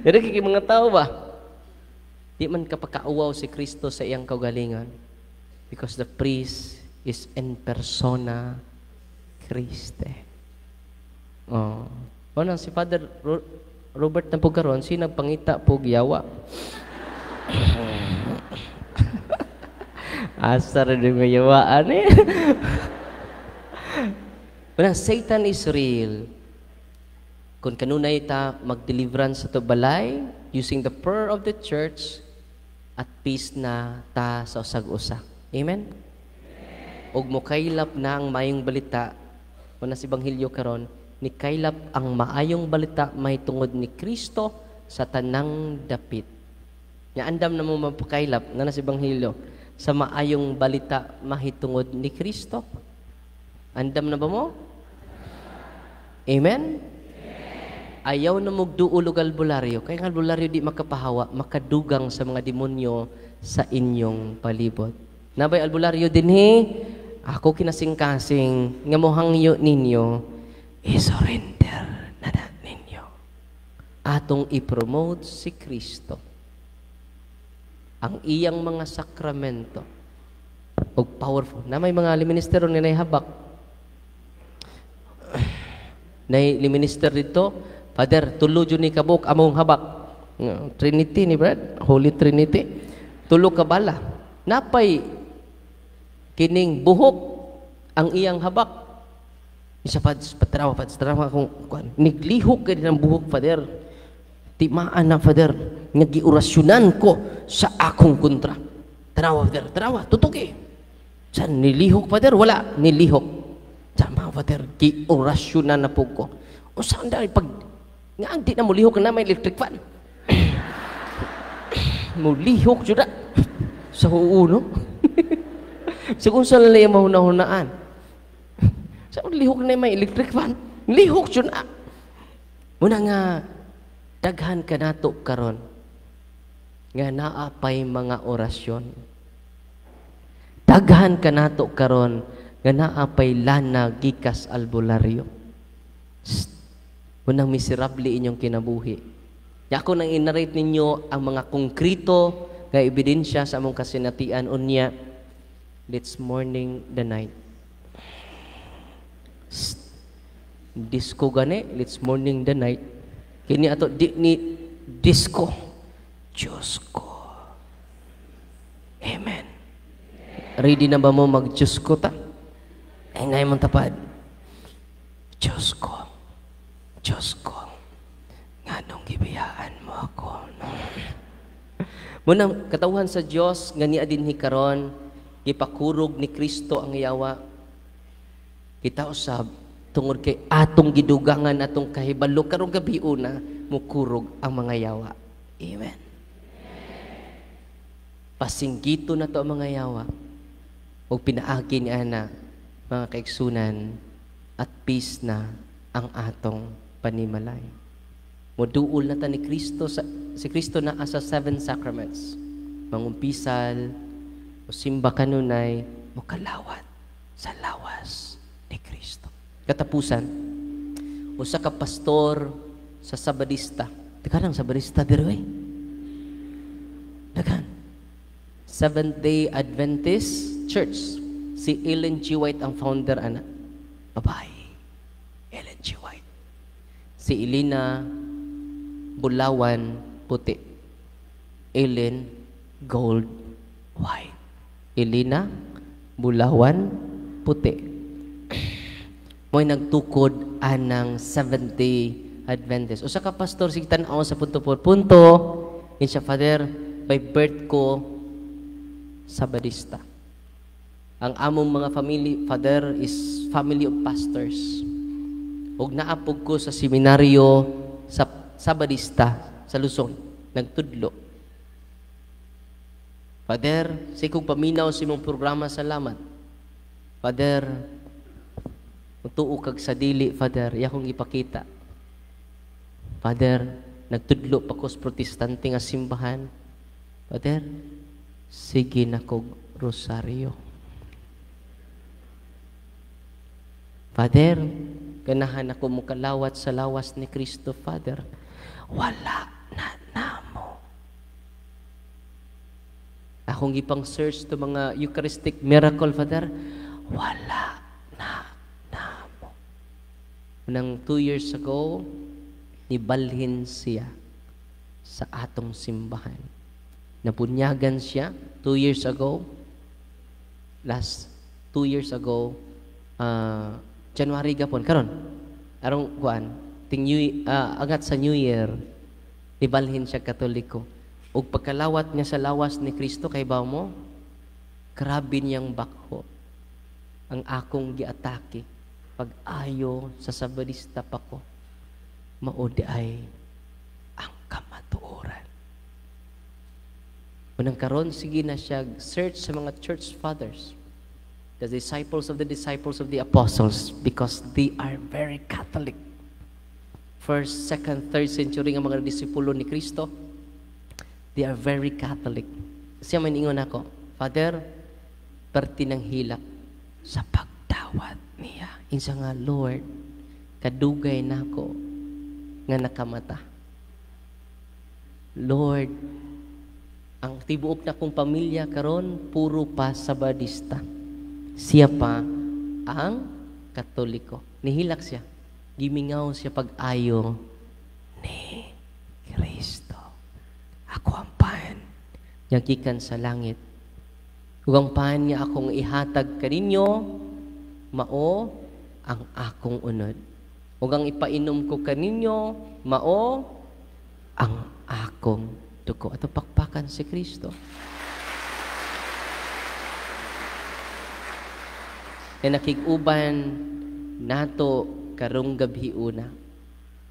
Dere kay mga tao ba? Di man kapaka-uwaw si Kristo sa iyang kaugalingon because the priest is in persona Christe. Unang si Father Robert na po karon, si nagpangita po yawa. Asar din mayawaan eh. Manang Satan is real. Kung kanunay ta mag-deliverance sa to balay, using the prayer of the church, at peace na ta sa usag-usa. Amen? Og mo kaylap na ang mayong balita, kung si Banghilyo karon, ni kaylap ang maayong balita may tungod ni Kristo sa tanang dapit. Nya andam na mo mapakaylap nga na si Banghilyo sa maayong balita mahitungod ni Kristo. Andam na ba mo? Amen? Ayaw na mugduol og albularyo. Kaya ang albularyo di makapahawa, makadugang sa mga demonyo sa inyong palibot. Nabay albularyo dinhi, ako kinasing-kasing nga mohangyo ninyo, i-surrender na ninyo. Atong i-promote si Kristo. Ang iyang mga sakramento og powerful. Na may mga liministero ni habak. Nay liminister dito, Father, tulo jud ni kabuk among habak. Trinity ni Brad, Holy Trinity. Tulo ka bala. Napay kining buhok ang iyang habak. Isa patrawa kung niglihok kay ng buhok, Father. Timaan na, Father, nga giorasyonan ko sa akong kontra. Tanawa, Father, tanawa, tutuki. Saan nilihok, Father? Wala, nilihok. Sama, Father, giorasyonan na po ko. O saan dahil pag nga hindi na mulihok na may electric fan. Mulihok jud na sa uno. Sa kung saan lalay mahuna-hunaan. Sa lihok na may electric fan. Lihok jud na. Muna nga daghan ka nato karon nga naapay mga orasyon. Daghan ka nato karon nga naapay lana gikas albularyo. Munang miserable inyong kinabuhi. Ako nang inarate ninyo ang mga konkrito nga ebidensya sa among kasinatian unya. Let's morning the night. Disco gani, let's morning the night. Kini ato ni disco. Diyos ko. Amen. Ready na ba mo mag-Diyos ko ta? Ay ngay mong tapad. Diyos ko. Diyos ko, nga nung gibiyaan mo ako. No? Munang katawhan sa Diyos, nga niya din hikaron, gipakurog ni Kristo ang yawa. Kita usab, tungod kay atong gidugangan, atong kahibalo, karong gabi una, mukurog ang mga yawa. Amen. Pasinggito na to ang mga yawa. O pinaagi ni Ana, mga kaigsunan, at peace na ang atong panimalay. Moduol na ta ni Kristo si Kristo na asa 7 sacraments. Mangumpisal, o simba kanunay, mokalawat sa lawas ni Kristo. Katapusan, usa ka pastor sa Sabadista. Teka lang, Sabadista diri oy. Dagan. Seventh-day Adventist Church. Si Ellen G. White ang founder, ana. Babae. Ellen G. White. Si Elena Bulawan puti. Ellen Gold White. Elena Bulawan puti. Mo'y nagtukod anang Seventh-day Adventist. O sa kapastor, sige tanaw sa punto por punto. In siya, Father, by birth ko, Sabadista. Ang among mga family, Father, is family of pastors. Ug naapog ko sa seminaryo sa Sabadista sa Luzon, nagtudlo. Father, sa ikong paminaw sa imong programa, salamat. Father, tuo kag sa dili, Father, yakong ipakita. Father, nagtudlo pa ko sa protestante nga simbahan. Father, sige na kog rosaryo. Father, ganahan ako mukalawat sa lawas ni Kristo, Father. Wala na namo. Akong ipang search to mga Eucharistic miracle, Father. Wala na namo. Nang 2 years ago, nibalhin siya sa atong simbahan. Napunyagan siya 2 years ago. Last 2 years ago, January gapon karon. Arong kuan, ting angat sa New Year, ibalhin siya Katoliko. Ug pagkalawat niya sa lawas ni Kristo kay bawo mo, grabe niyang bakho ang akong giatake pag-ayo sa Sabadista pa ko. Maudi ay ang kamatuoran. Unang karon sige na siya search sa mga church fathers, the disciples of the apostles, because they are very Catholic. First, second, third century ang mga disipulo ni Kristo, they are very Catholic. Siya man ingon ako, Father, perti ng hilak sa pagtawad niya. Insa nga, Lord, kadugay nako nga nakamata. Lord, ang tibuok na kong pamilya karon puro pa Sabadista. Siya pa ang Katoliko. Nihilak siya. Gimingaw siya pag-ayo ni Kristo. Ako ang pan niya gikan sa langit. Ug ang pan niya akong ihatag kaninyo, mao ang akong unod. Ug ang ipainom ko kaninyo, mao ang akong dugo. Ato pakpakan si Kristo. E nakig-uban nato karong gabi una.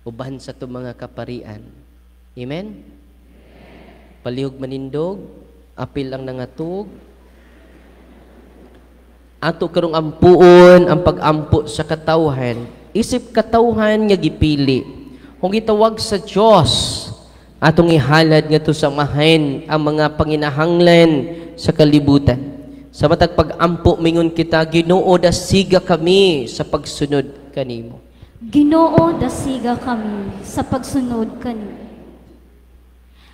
Uban sa to mga kaparian. Amen? Palihog manindog, apil ang nangatug. Ato karong ampuon ang pag-ampo sa katawhan. Isip katawhan nga gipili. Kung gitawag sa Dios, atong ihalad nga to sa mahen ang mga panginahanglan sa kalibutan. Sa matag pag-ampo mingon kita, Ginoo dasiga kami sa pagsunod kanimo.
Ginoo dasiga kami sa pagsunod kanimo.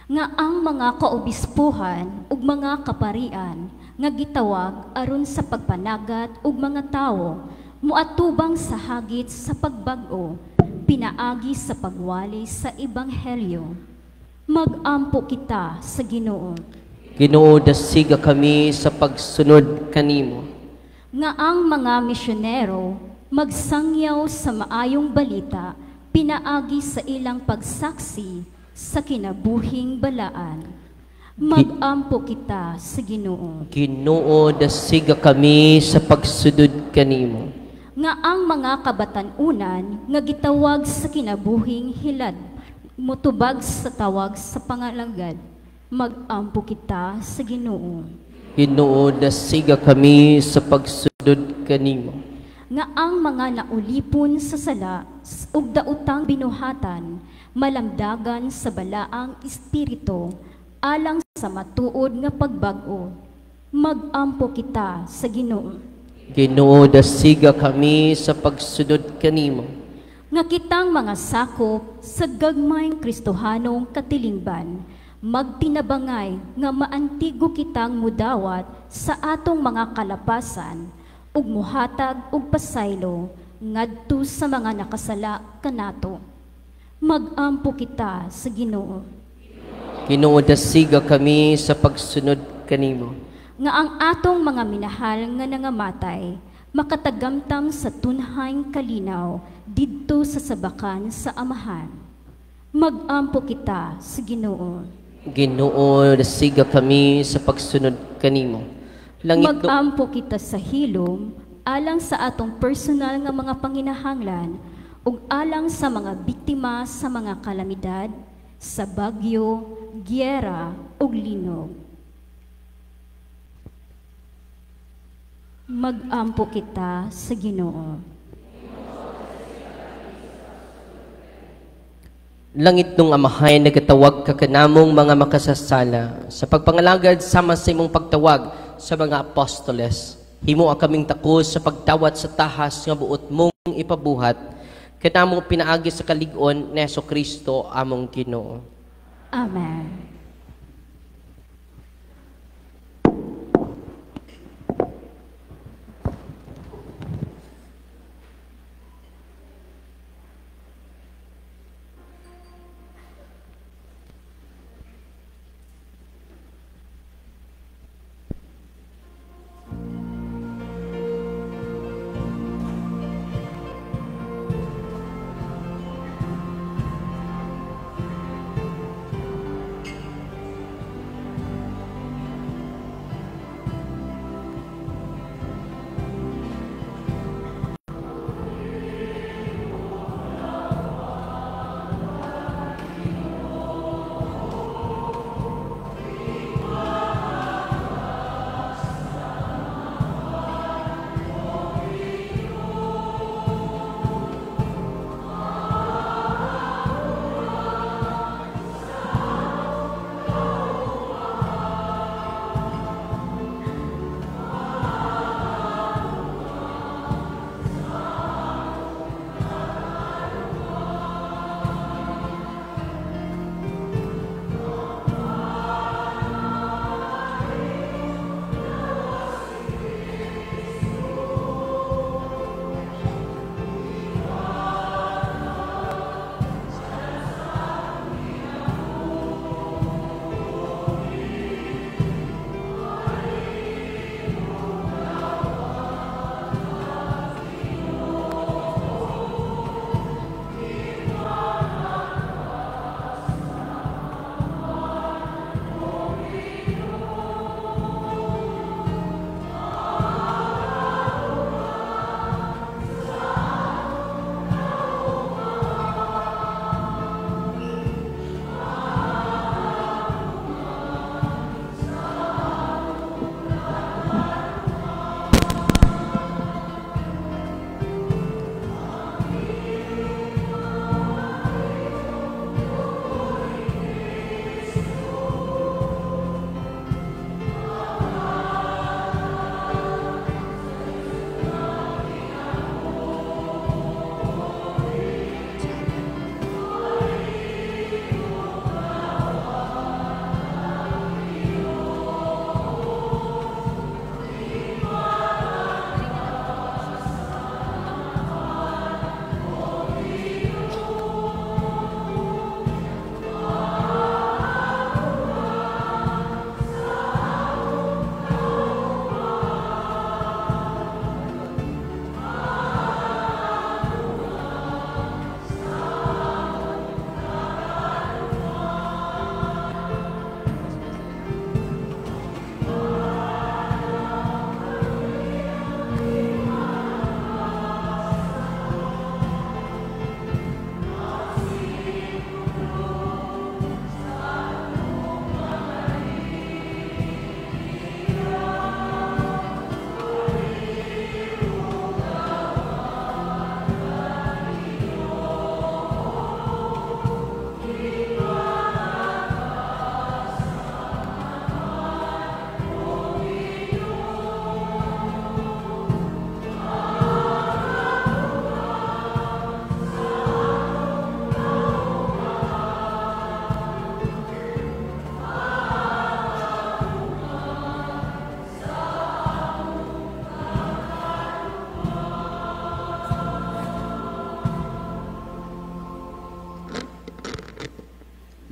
Nga ang mga kaobispuhan ug mga kaparian nga gitawag aron sa pagpanagat ug mga tawo muatubang sa hagit sa pagbag-o, pinaagi sa pagwali sa ebanghelyo. Mag-ampo kita sa Ginoo.
Ginoo dasiga kami sa pagsunod kanimo.
Nga ang mga misyonero magsangyaw sa maayong balita, pinaagi sa ilang pagsaksi sa kinabuhing balaan. Mag-ampo kita sa Ginoo.
Ginoo dasiga kami sa pagsunod kanimo.
Nga ang mga kabatanunan nga gitawag sa kinabuhing hilad, mutubag sa tawag sa pangalagad, mag-ampo kita sa Ginoo.
Ginoo dasiga kami sa pagsunod kanimo.
Nga ang mga naulipon sa sala ug daotang binuhatan, malamdagan sa balaang espiritu, alang sa matuod nga pagbag-o, mag-ampo kita sa Ginoo.
Ginoo dasiga kami sa pagsunod kanimo.
Nga kitang mga sakop sa gagmayng Kristohanong katilingban, magtinabangay nga maantigo kitang mudawat sa atong mga kalapasan, ug muhatag ug pasaylo ngadto sa mga nakasala kanato. Mag-ampo kita sa Ginoo.
Ginoo dasiga kami sa pagsunod kanimo.
Nga ang atong mga minahal nga nangamatay, makatagamtam sa tunhayng kalinaw didto sa sabakan sa Amahan. Mag-ampo kita sa Ginoo.
Ginoo dasiga kami sa pagsunod kanimo.
Mag-ampo kita sa hilom, alang sa atong personal nga mga panginahanglan, ug alang sa mga biktima sa mga kalamidad, sa bagyo, giyera, ug linog. Mag-ampo kita sa Ginoo.
Langit nung Amahay, nagatawag ka kanamong mga makasasala sa pagpangalagad sama sa imong pagtawag sa mga apostoles. Himo ang kaming takos sa pagtawat sa tahas nga buot mong ipabuhat kanamong pinaagi sa kalig-on ni Jesucristo among Ginoo.
Amen.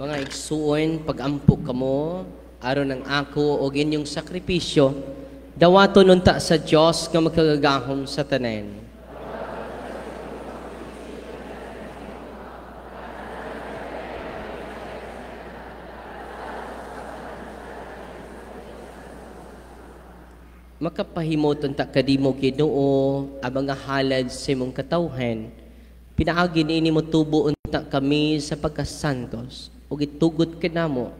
Mga igsuon, pag-ampo kamo, aron ng ako o inyong sakripisyo, dawato nunta sa Diyos nga magkagagahom sa tanan. Makapahimot unta kadimo Ginoo ang mga halad sa imong katawhan. Pinaagi niini mo tubo unta kami sa pagkasantos ug itugot kanamo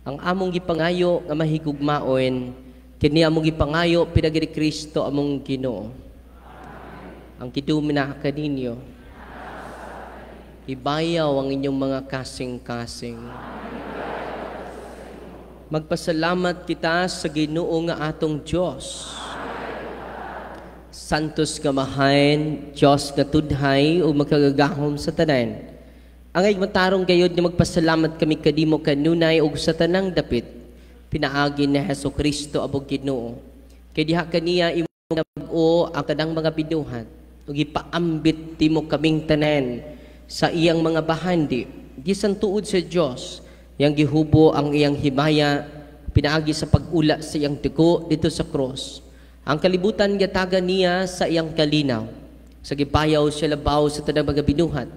ang among gipangayo nga mahigugmaon kini among gipangayo pinagi ni Kristo among Ginoo. Ang kidumina kaninyo. Ibayaw ang inyong mga kasing-kasing. Magpasalamat kita sa Ginoo nga atong Diyos. Santos nga mahain, Diyos nga tudhay o magkagagahom sa tanan. Ang ay matarong gayod nga magpasalamat kami kadimo kanunay o sa tanang dapit. Pinaagi ni Hesus Kristo abog Ginoo. Kay diha kaniya imong nag-o ang kanang mga binuhat. Ug ipaambit timo kaming tanan sa iyang mga bahandi. Gisan tuod sa Diyos. Yang gihubo ang iyang himaya, pinaagi sa pag-ula sa iyang dugo dito sa cross. Ang kalibutan gatagan niya sa iyang kalinaw. Sa gipayaw siya labaw sa tanang mga binuhat.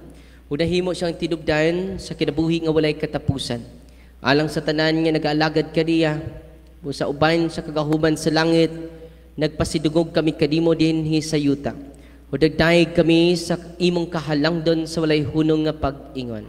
Unahimo siyang tinubdan sa kinabuhi nga walay katapusan. Alang sa tanan nga nag-aalagad kaniya, sa uban sa kagahuman sa langit, nagpasidugog kami kadimo dinhi sa yuta. O dagdayeg kami sa imong kahalangdon sa walay hunong nga pag-ingon.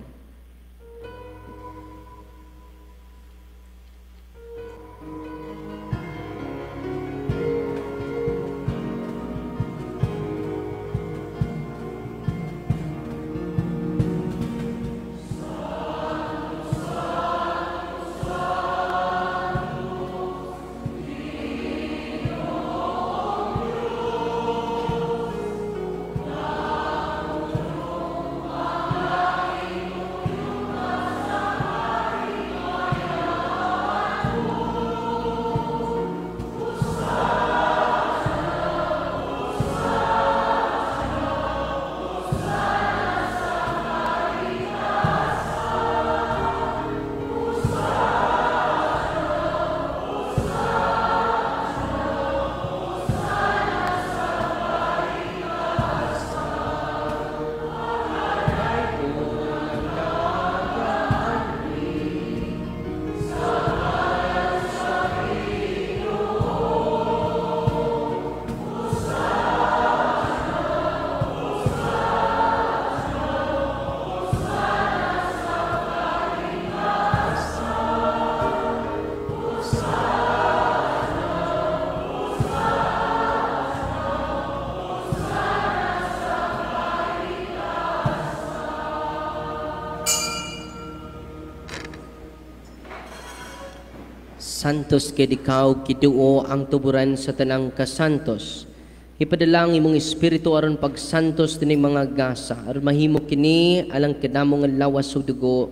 Santos kay ikaw Ginoo ang tuburan sa tanang kasantos. Ipadalang imong espiritu aron pagsantos dining mga gasa aron mahimo kini alang kanamo nga lawas ug dugo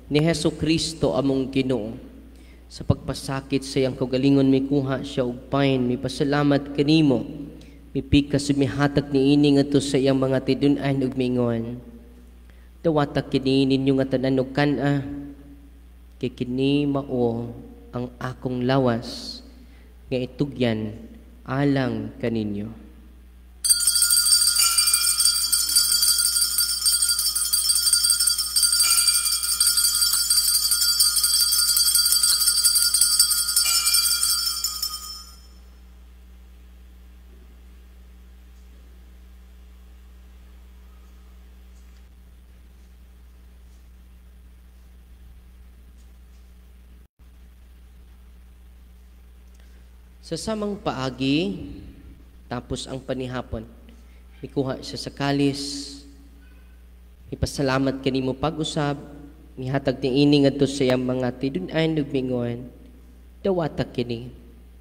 ni Hesus Kristo among Ginoo. Sa pagpasakit sa iyang kaugalingon mikuha siya og pain, mipasalamat kanimo. Mipikas mihatag niini ngadto sa iyang mga tidun-an ug mingon. Dawata kini ninyo nga tanan ug kan-a kay kini mao ang akong lawas nga itugyan alang kaninyo. Sa samang paagi, tapos ang panihapon, mikuha siya sa kalis, ipasalamat kanimo pag-usab, mihatag ni ini ngadto sa iyang mga tidun-an ug mingon, dawata kini,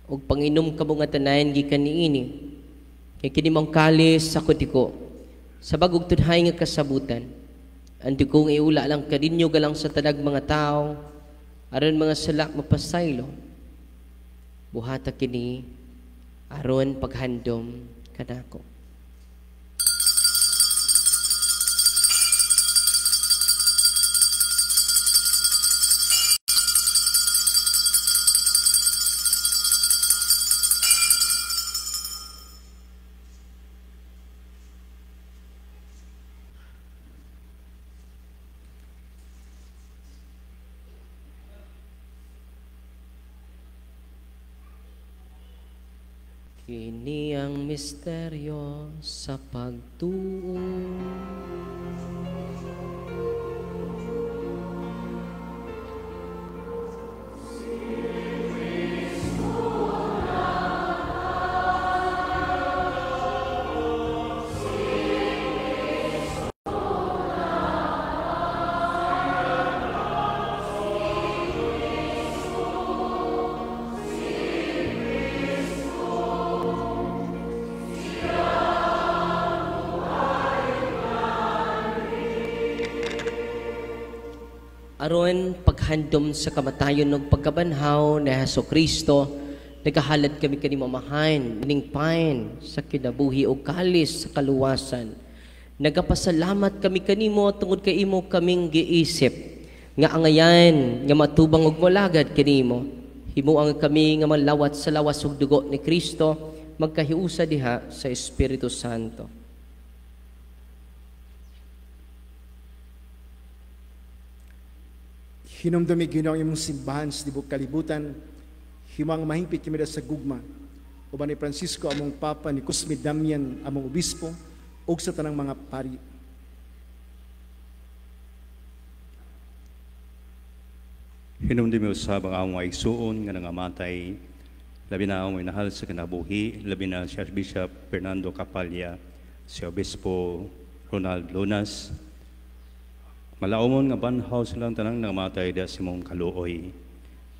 ug panginom kamo nga tanan gikan niini. Kay kini mong kalis sa kutiko, sa bagog tudhay nga kasabutan, andi kong iula lang kadinyo galang sa tanag mga tao, aron mga salak mapasaylo. Buhata kini aron paghandom kanako. Kini ang misteryo sa pagtuo. Aron paghandom sa kamatayon ng pagkabanhaw ni Hesukristo, nagahalad kami kanimo mahan, ning pain sa kinabuhi o kalis sa kaluwasan. Nagapasalamat kami kanimo tungod kay imo kaming giisip, nga angayan, nga matubang og molagad kanimo. Himuang kami nga malawat sa lawas ug dugo ni Kristo, magkahiusa diha sa Espiritu Santo.
Hinumdumi Ginoo ang imong simbahan sa tibok kalibutan, himang mahingpit kami sa gugma, uban ni Francisco among Papa, ni Cosme Damian among Obispo, ug sa tanang mga pari.
Hinumdumi usab ang among igsuon nga nangamatay, labi na among inahal sa kinabuhi, labi na si Archbishop Fernando Capalla, si Obispo Ronald Lunas. Malaumon nga banhaw silang tanang nangamatay da simong kaluoy.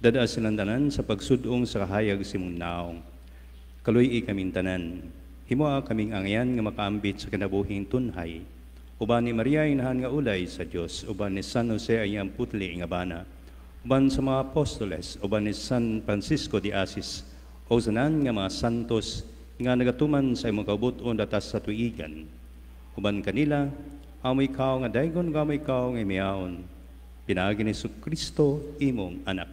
Dada silang tanan sa pagsudong sa kahayag simong naong. Kaluy kaming tanan. Himoa kaming angyan nga makaambit sa kinabuhing tunhay. Uban ni Maria inahan nga ulay sa Dios, uban ni San Jose ay ang putli nga bana. Uban sa mga apostoles, uban ni San Francisco de Assis, o sanan nga mga santos nga nagatuman sa imong kabuton datas sa tuigan. Uban kanila, amoy kao nga daygon nga amoy kao nga imiyaon. Pinaagi ni Kristo imong anak.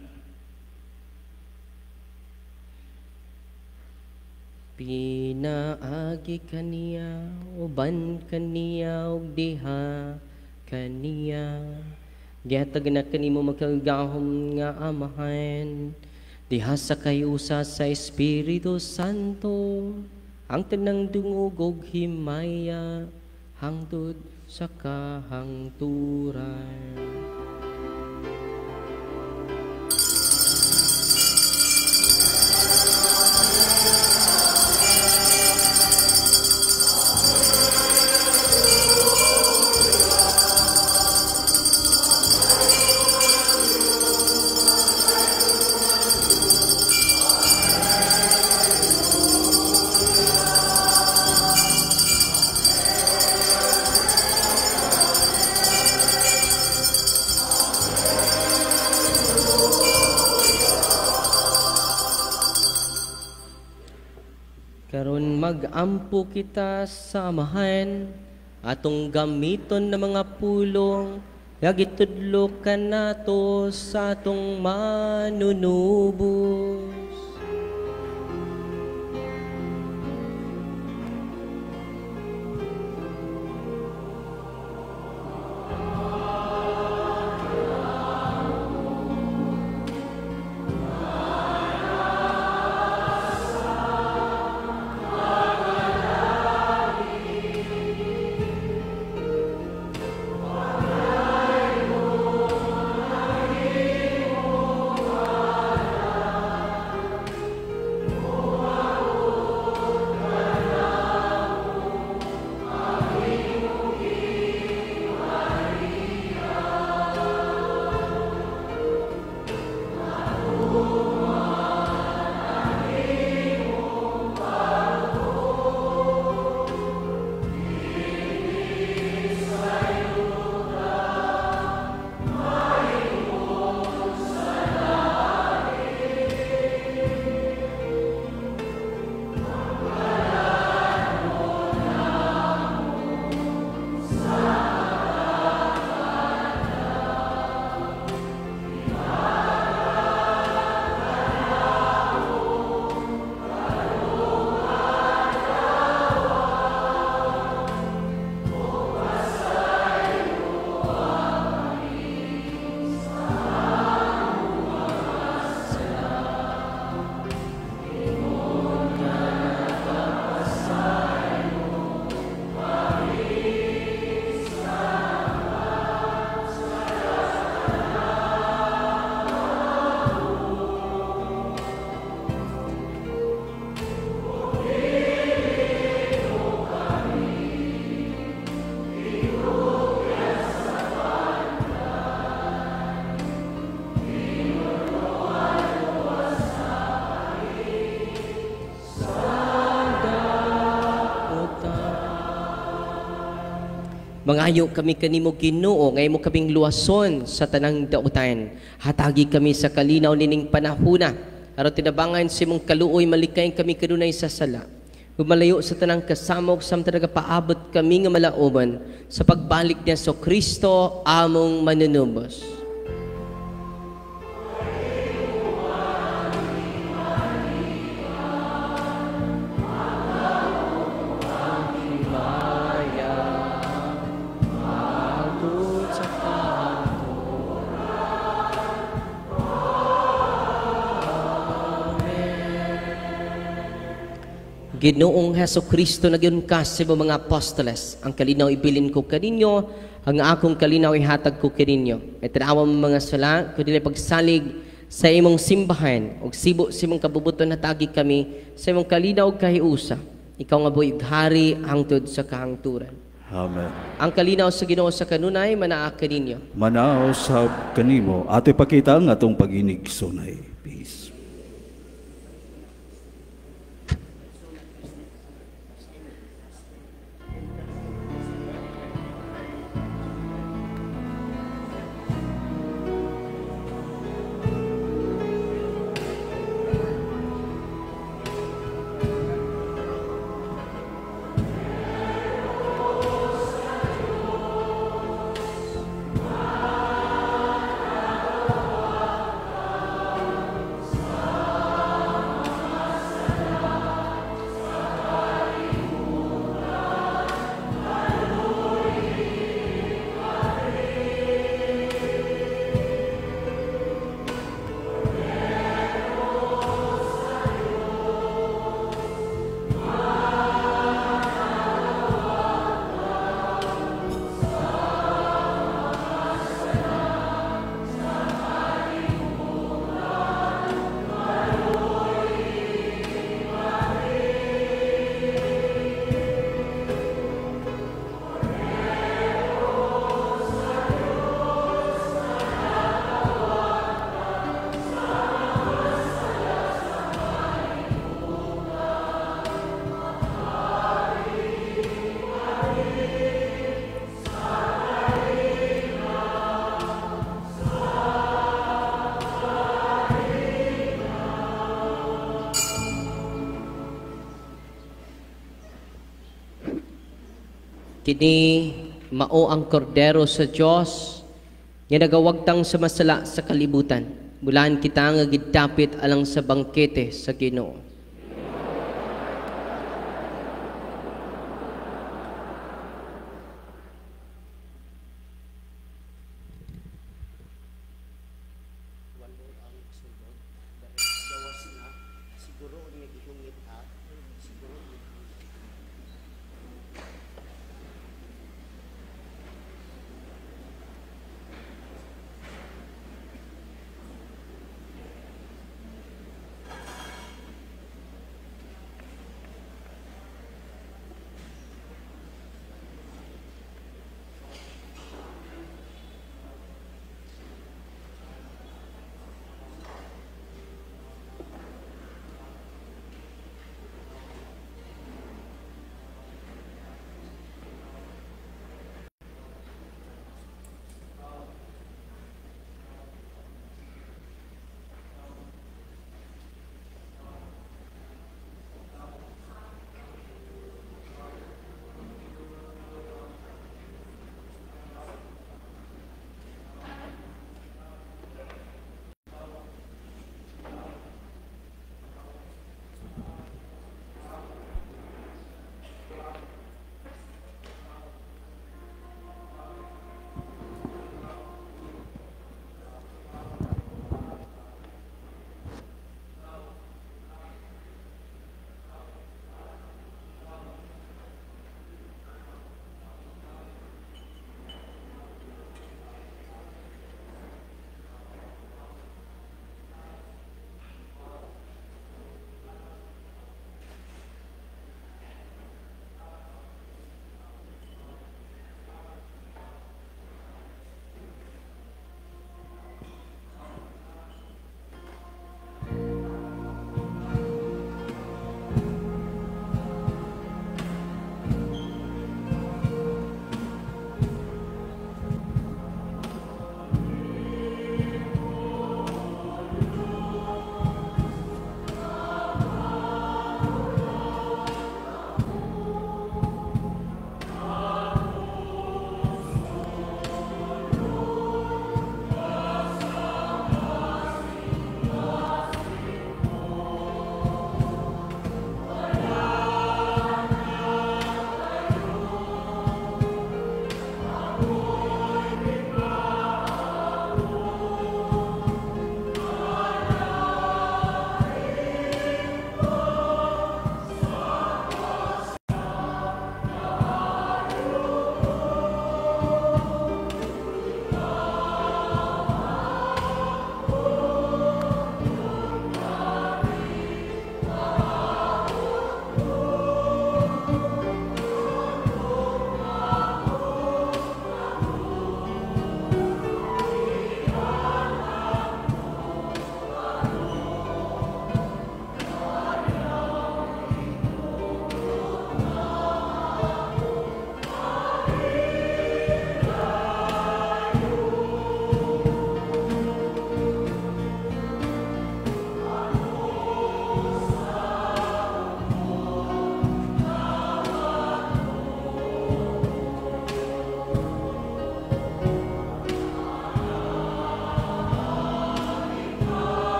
Pinaagi kaniya, uban kaniya, ug diha kaniya. Gihatag na kanimo magkagahom nga amahan, diha sa kayusa sa Espiritu Santo, ang tanang dungog ug himaya, hangtod sa kahangturan. Karon mag-ampo kita sa amahan, atong gamiton ng mga pulong, gagitudlokan nato sa atong manunubos. Mangayo kami kanimo Ginoo, ngay mo kaming luwason sa tanang dautan. Hatagi kami sa kalinaw nining panahuna. Aron tinabangan si mong kaluoy malikay kami kanunay sa sala. Gumalayo sa tanang kasamok sam talaga paabot kami nga malauban sa pagbalik niya sa Kristo among manunubos. Ginoong Heso Kristo nagyunkas sa mga apostoles. Ang kalinaw ibilin ko kaninyo, ang akong kalinaw ihatag ko kaninyo. May tanawa mga sala, kundi pagsalig sa imong simbahan, o sibo sa imong kabubuton na tagi kami, sa imong kalinaw kahiusa. Ikaw nga bu'y hari hangtod sa kahangturan.
Amen.
Ang kalinaw sa Ginoo sa kanunay, manaa kaninyo.
Manao sa kanimo, ato ipakita ang atong pag-inig sunay. Peace.
Kini mao ang kordero sa Dios nga nagawagtang sa masala sa kalibutan. Bulan kita nga gidapit alang sa bangkete sa Ginoo.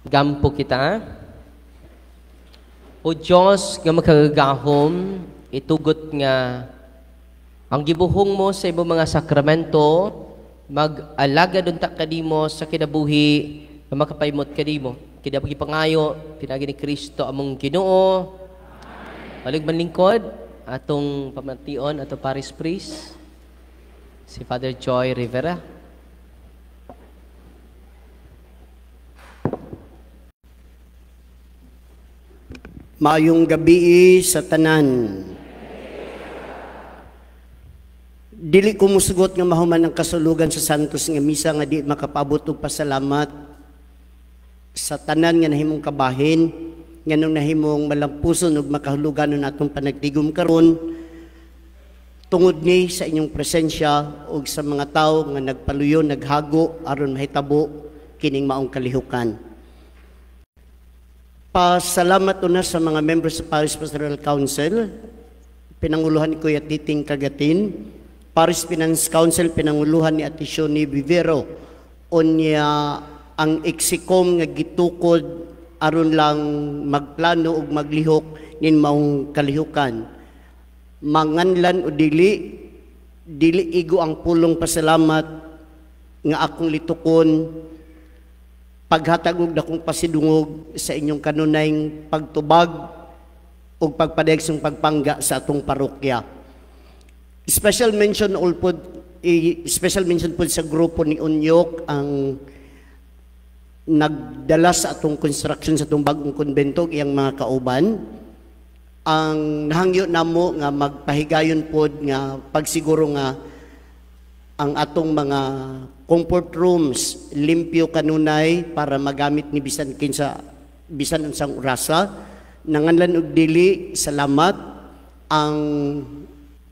Gampo kita. O Diyos nga makagagahom, itugot nga ang gibuhong mo sa ibang mga sakramento, mag-alaga dun ta kadimo sa kinabuhi na makapaymot kadimo. Kinabuhi pangayo, pinagi ni Kristo among Ginoo. Balig manlingkod, atong pamation, atong Paris Priest, si Father Joy Rivera.
Maayong gabi sa tanan. Dili ko musugot nga mahuman ang kasulugan sa Santos nga misa nga di makapabot og pasalamat sa tanan nga nahimong kabahin, nga nung nahimong malampuson ug makahuluganon atong panagtigom karon tungod ni sa inyong presensya ug sa mga tawo nga nagpaluyon, naghago aron mahitabo kining maong kalihukan. Pasalamat una sa mga members sa Paris Pastoral Council, pinanguluhan ni Kuya Titing Kagatin, Paris Finance Council, pinanguluhan ni Ate Shoni Vivero, unya ang eksikom nga gitukod aron lang magplano ug maglihok nin maong kalihukan. Manganlan o dili igo ang pulong pasalamat nga akong litukon, paghatag og dakong pasidungog sa inyong kanunayng pagtubag ug pagpadegsong pagpangga sa atong parokya. Special mention po sa grupo ni Unyok ang nagdala sa atong construction sa atong bagong konbento iyang mga kauban. Ang nahangyo namo nga magpahigayon pod nga pagsiguro nga ang atong mga comfort rooms limpyo kanunay para magamit ni bisan unsang orasa. Nanganlan og dili, salamat. Ang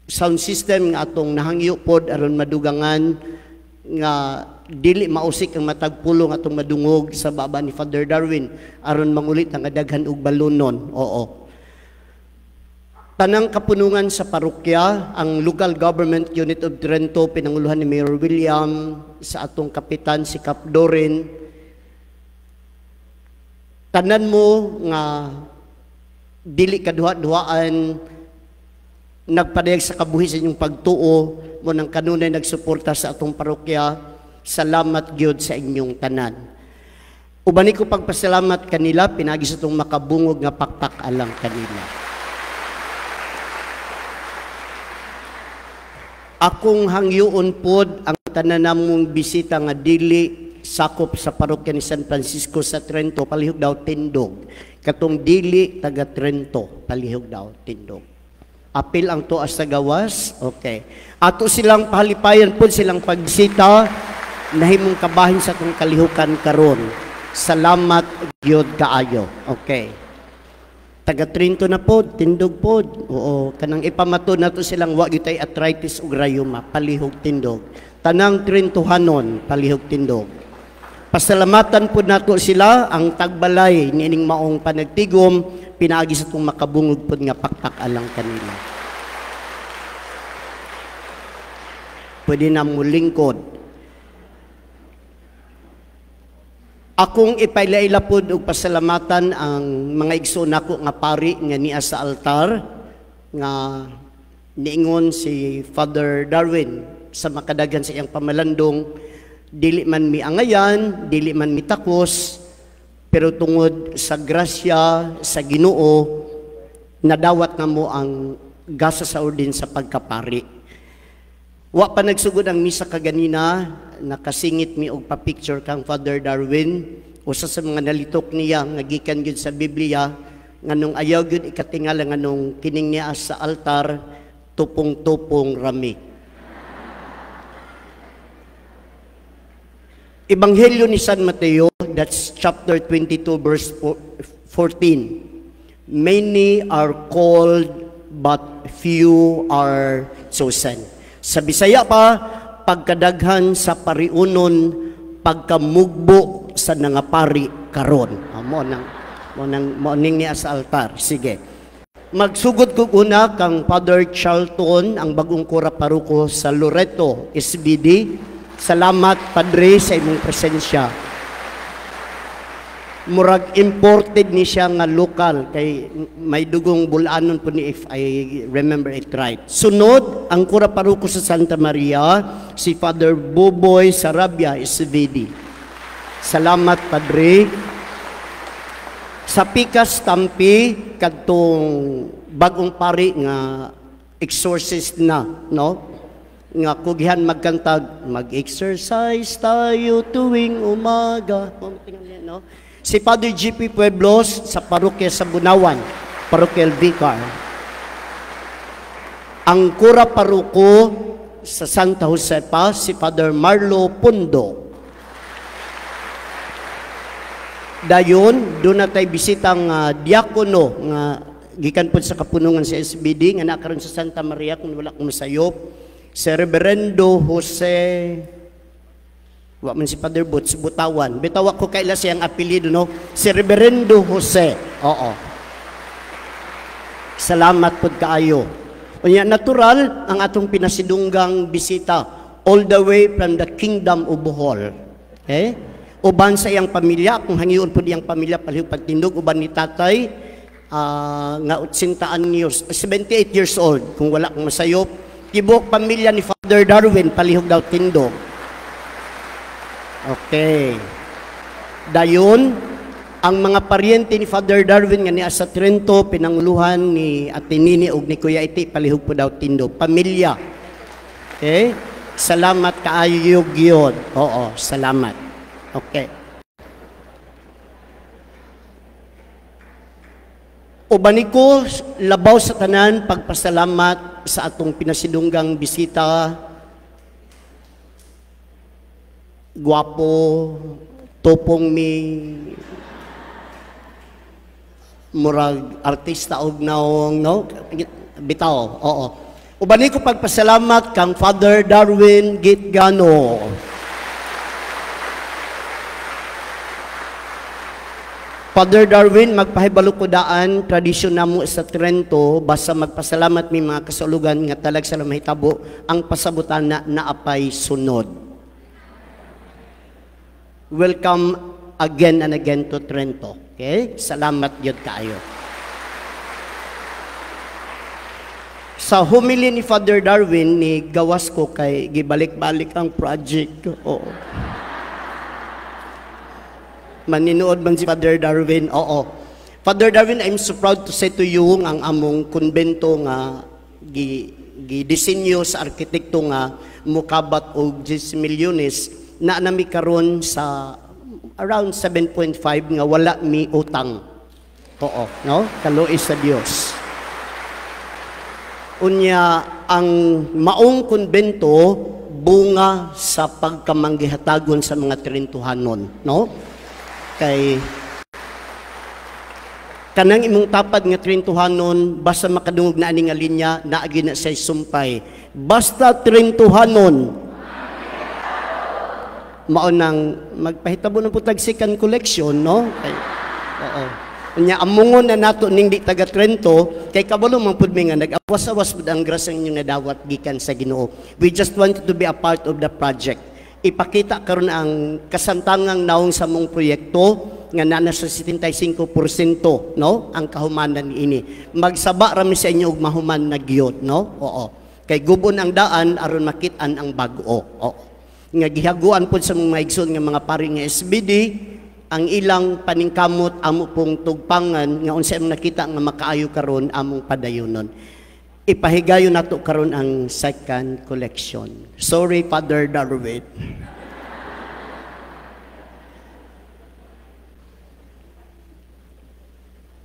sound system nga atong nahangyo pod aron madugangan nga dili mausik ang matagpulong atong madungog sa baba ni Father Darwin aron mangulit ang adaghan og balunon. Oo. Tanang kapunungan sa parokya, ang Local Government Unit of Trento, pinanguluhan ni Mayor William, sa atong kapitan si Cap Dorin. Tanan mo nga dili kaduha-duhaan nagpadayag sa kabuhi sa inyong pagtuo mo ng kanunay nagsuporta sa atong parokya. Salamat gyud sa inyong tanan. Ubani ko pagpasalamat kanila, pinagi sa itong makabungog nga pakpak alang kanila. Akong hangyoon pod ang tanan namong bisita nga dili sakop sa parokya ni San Francisco sa Trento, palihog daw tindog. Katong dili taga Trento, palihog daw tindog. Apil ang tuas sa gawas. Okay. Ato silang pahalipayan pod silang pagsita nahimong kabahin sa atong kalihukan karon. Salamat gyud kaayo. Okay. Taga Trento na pod, tindog pod. Oo, kanang ipamato nato silang wa gyud arthritis ug rayuma, palihog tindog. Tanang Trentohanon, palihog tindog. Pasalamatan pod nato sila ang tagbalay niining maong panagtigom, pinaagi sa itong makabungog pod nga pakpak alang kanila. Pwede na mo lingkod. Akong ipailaila pod og pasalamatan ang mga igsoon nako nga pari nga niya sa altar nga niingon si Father Darwin sa makadagan sa iyang pamalandong, dili man miangayan, dili man mitakos, pero tungod sa grasya sa Ginoo nadawat na mo ang gasa sa ordin sa pagkapari. Wa pa nagsugod ang misa kaganina, nakasingit mi og pa-picture kang Father Darwin, usa sa mga nalitok niya nga gikan gyud sa Biblia nganong ayaw gyud ikatingala nganong kining niya sa altar tupong-tupong rami. Ebanghelyo ni San Mateo, that's chapter 22 verse 14. Many are called but few are chosen. Sa Bisaya pa, pagkadaghan sa pariunon, pagkamugbo sa nangapari karon. Mo ning niya sa altar. Sige. Magsugod ko una kang Father Charlton, ang bagong kura paruko sa Loreto, SBD. Salamat, Padre, sa imong presensya. murag imported ni siya nga local kay may dugong bulanon po ni if I remember it right. Sunod ang kura paruko sa Santa Maria si Father Boboy Sarabia SVD. Salamat Padre. Sa Pikas Tampi kadtong bagong pari nga exorcist na no nga kugihan magkantag mag-exercise tayo tuwing umaga no? Si Father GP Pueblos sa parokya sa Bunawan, parochial vicar. Ang kura paruko sa Santa Josepa, si Father Marlo Pundo. Dayon, doon na tayo bisitang diakono nga gikan po sa kapunungan sa SBD nga nakaroon sa Santa Maria kung wala kong masayop. Si Reverendo Jose wa man si Father Boots, Butawan. Bitawa ko kaila siyang apelido, no? Si Reverendo Jose. Oo. Salamat po kaayo. Unya, natural ang atong pinasidunggang bisita all the way from the Kingdom of Bohol. Okay? Uban sa iyang pamilya, kung hangiyon po diyang pamilya, palihog pagtindog, uban ni tatay, nga 80 years, 78 years old, kung wala kong masayop. Tibok pamilya ni Father Darwin, palihog daw tindog. Okay. Dayon, ang mga paryente ni Father Darwin nga ni Asa Trento, pinanguluhan ni Ate Nini ug ni Kuya Iti, palihog po daw tindo. Pamilya. Okay? Salamat kaayo gyud. Oo, salamat. Okay. Ubani ko, labaw sa tanan, pagpasalamat sa atong pinasidunggang bisita, guwapo, tupong mi murag artista og naong no bitaw oo ubani ko pagpasalamat kang Father Darwin Gitgano. Father Darwin, magpahibalo ko daan tradisyon namo sa Trento basta magpasalamat mi mga kasulugan nga talag sa mahitabo ang pasabutan na naapay sunod. Welcome again and again to Trento. Okay? Salamat yun kaayo. Sa humili ni Father Darwin, ni gawas ko kay gibalik-balik ang project. Oo. Maninood man si Father Darwin? Oo. Father Darwin, I'm so proud to say to you ang among konbento nga gidisenyo sa arkitekto nga mukabat og 10 milyones na nami karon sa around 7.5 nga wala mi utang. Oo, no? Kaluoy sa Dios. Unya ang maong konbento bunga sa pagkamanggihatagon sa mga Trintuhanon, no? Kay kanang imong tapad nga Trintuhanon basta makadungog na ani nga linya naagi na say sumpay. Basta Trintuhanon mao nang magpahitabo ng putag second collection, no? Kay, oo. Unya amungon na nato ning di taga Trento kay kabalo man pud mi nga nag-awas-awas pud ang grasya inyong nadawat gikan sa Ginoo. We just wanted to be a part of the project. Ipakita karon ang kasamtangang naong sa mong proyekto nga nana sa 75%, no? Ang kahumanan ini. Magsaba ra mi sa inyo og mahuman na gyud, no? Oo. Kay gubon ang daan aron makit-an ang bag-o. Oo. Nga gihaguan po sa mga igsoon nga mga pari nga SBD ang ilang paningkamot amo pong tugpangan nga unsa imong nakita nga makaayo karon among padayonon. Ipahigayon nato karon ang second collection. Sorry Father Darwin.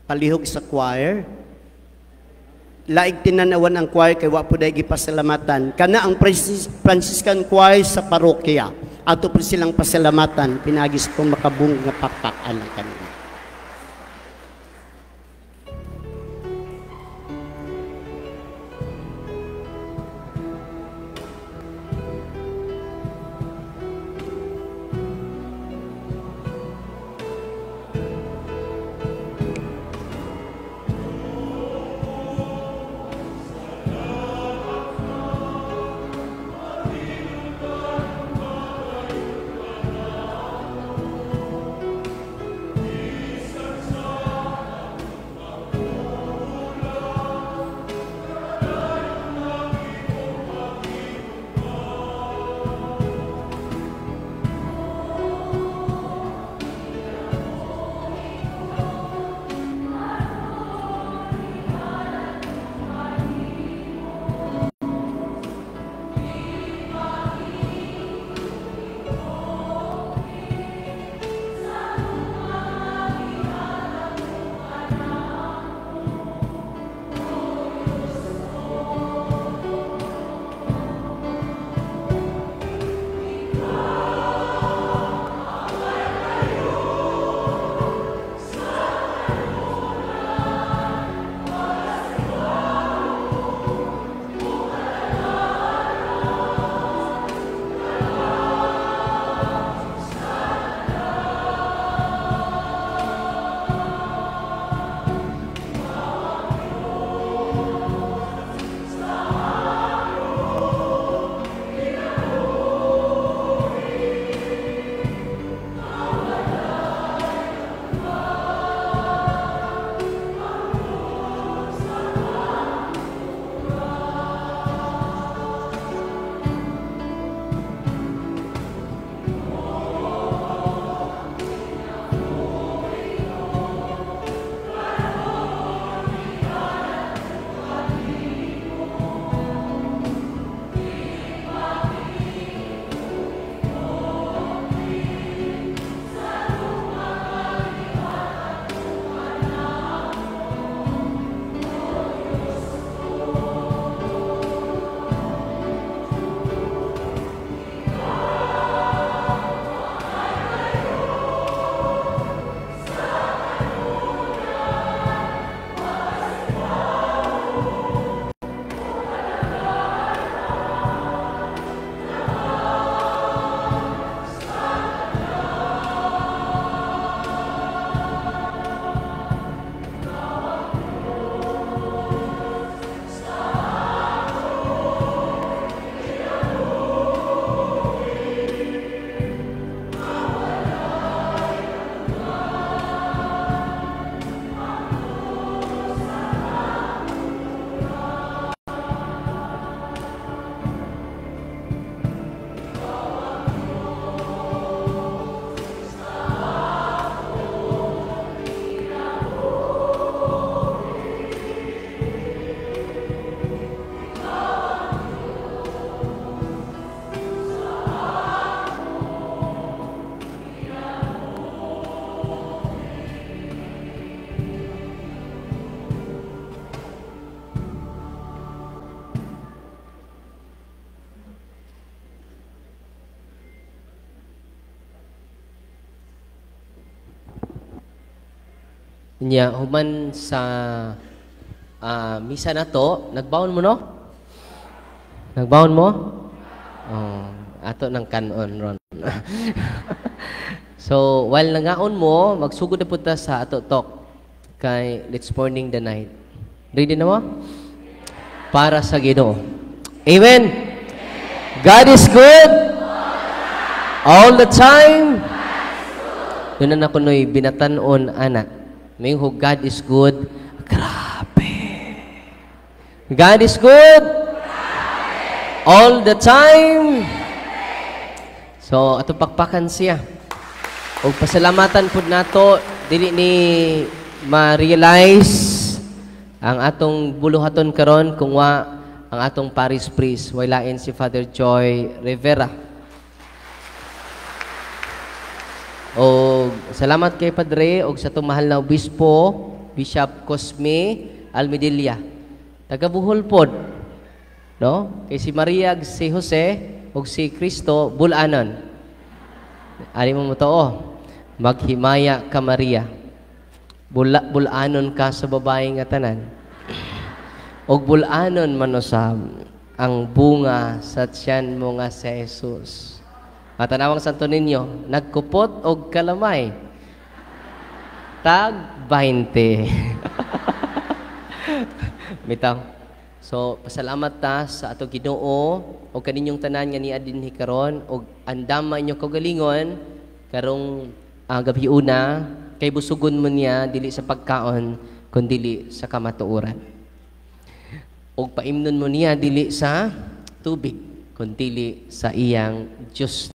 Palihog sa choir. Laig tinanawan ang choir kay wa po dahi gipasalamatan. Kana ang Franciscan choir sa parokya. Ato po silang pasalamatan. Pinagis po makabung nga pakpakan ang kanila.
Nya human sa misa na to, nagbaon mo no? Nagbaon mo? Oh, ato ng kanon ron. So, while nangaon mo, magsugod na punta sa ato talk kay Let's Morning the Night. Ready na mo? Para sa Ginoo. Amen? God is good all the time. Doon na kuno'y binatanon, anak. May God is good. Grabe. God is good all the time. So, ato pakpakan siya. O pasalamatan po nato, dili ni ma-realize ang atong buluhaton karon kung wa ang atong parish priest. Walain si Father Joy Rivera. O salamat kay Padre o sa itong mahal na obispo, Bishop Cosme Almedilla. Taga Bohol pod. No? Kay si Maria, si Jose, o si Cristo, Bulanon. Ari mo too. Maghimaya ka, Maria. Bulanon ka sa babae nga tanan. O bulanon manosam ang bunga sa tiyan mo nga si Jesus. Matanawang Santo Niño, nagkupot og kalamay. Tag 20. Bitaw. So, pasalamat ta sa ato Ginoo o kaninyong tanan nga ni adin hikaron o andama inyo kagalingon karong gabi una kay busugon mo niya dili sa pagkaon kun dili sa kamatuoran. O paimnon mo niya dili sa tubig kun dili sa iyang Diyos.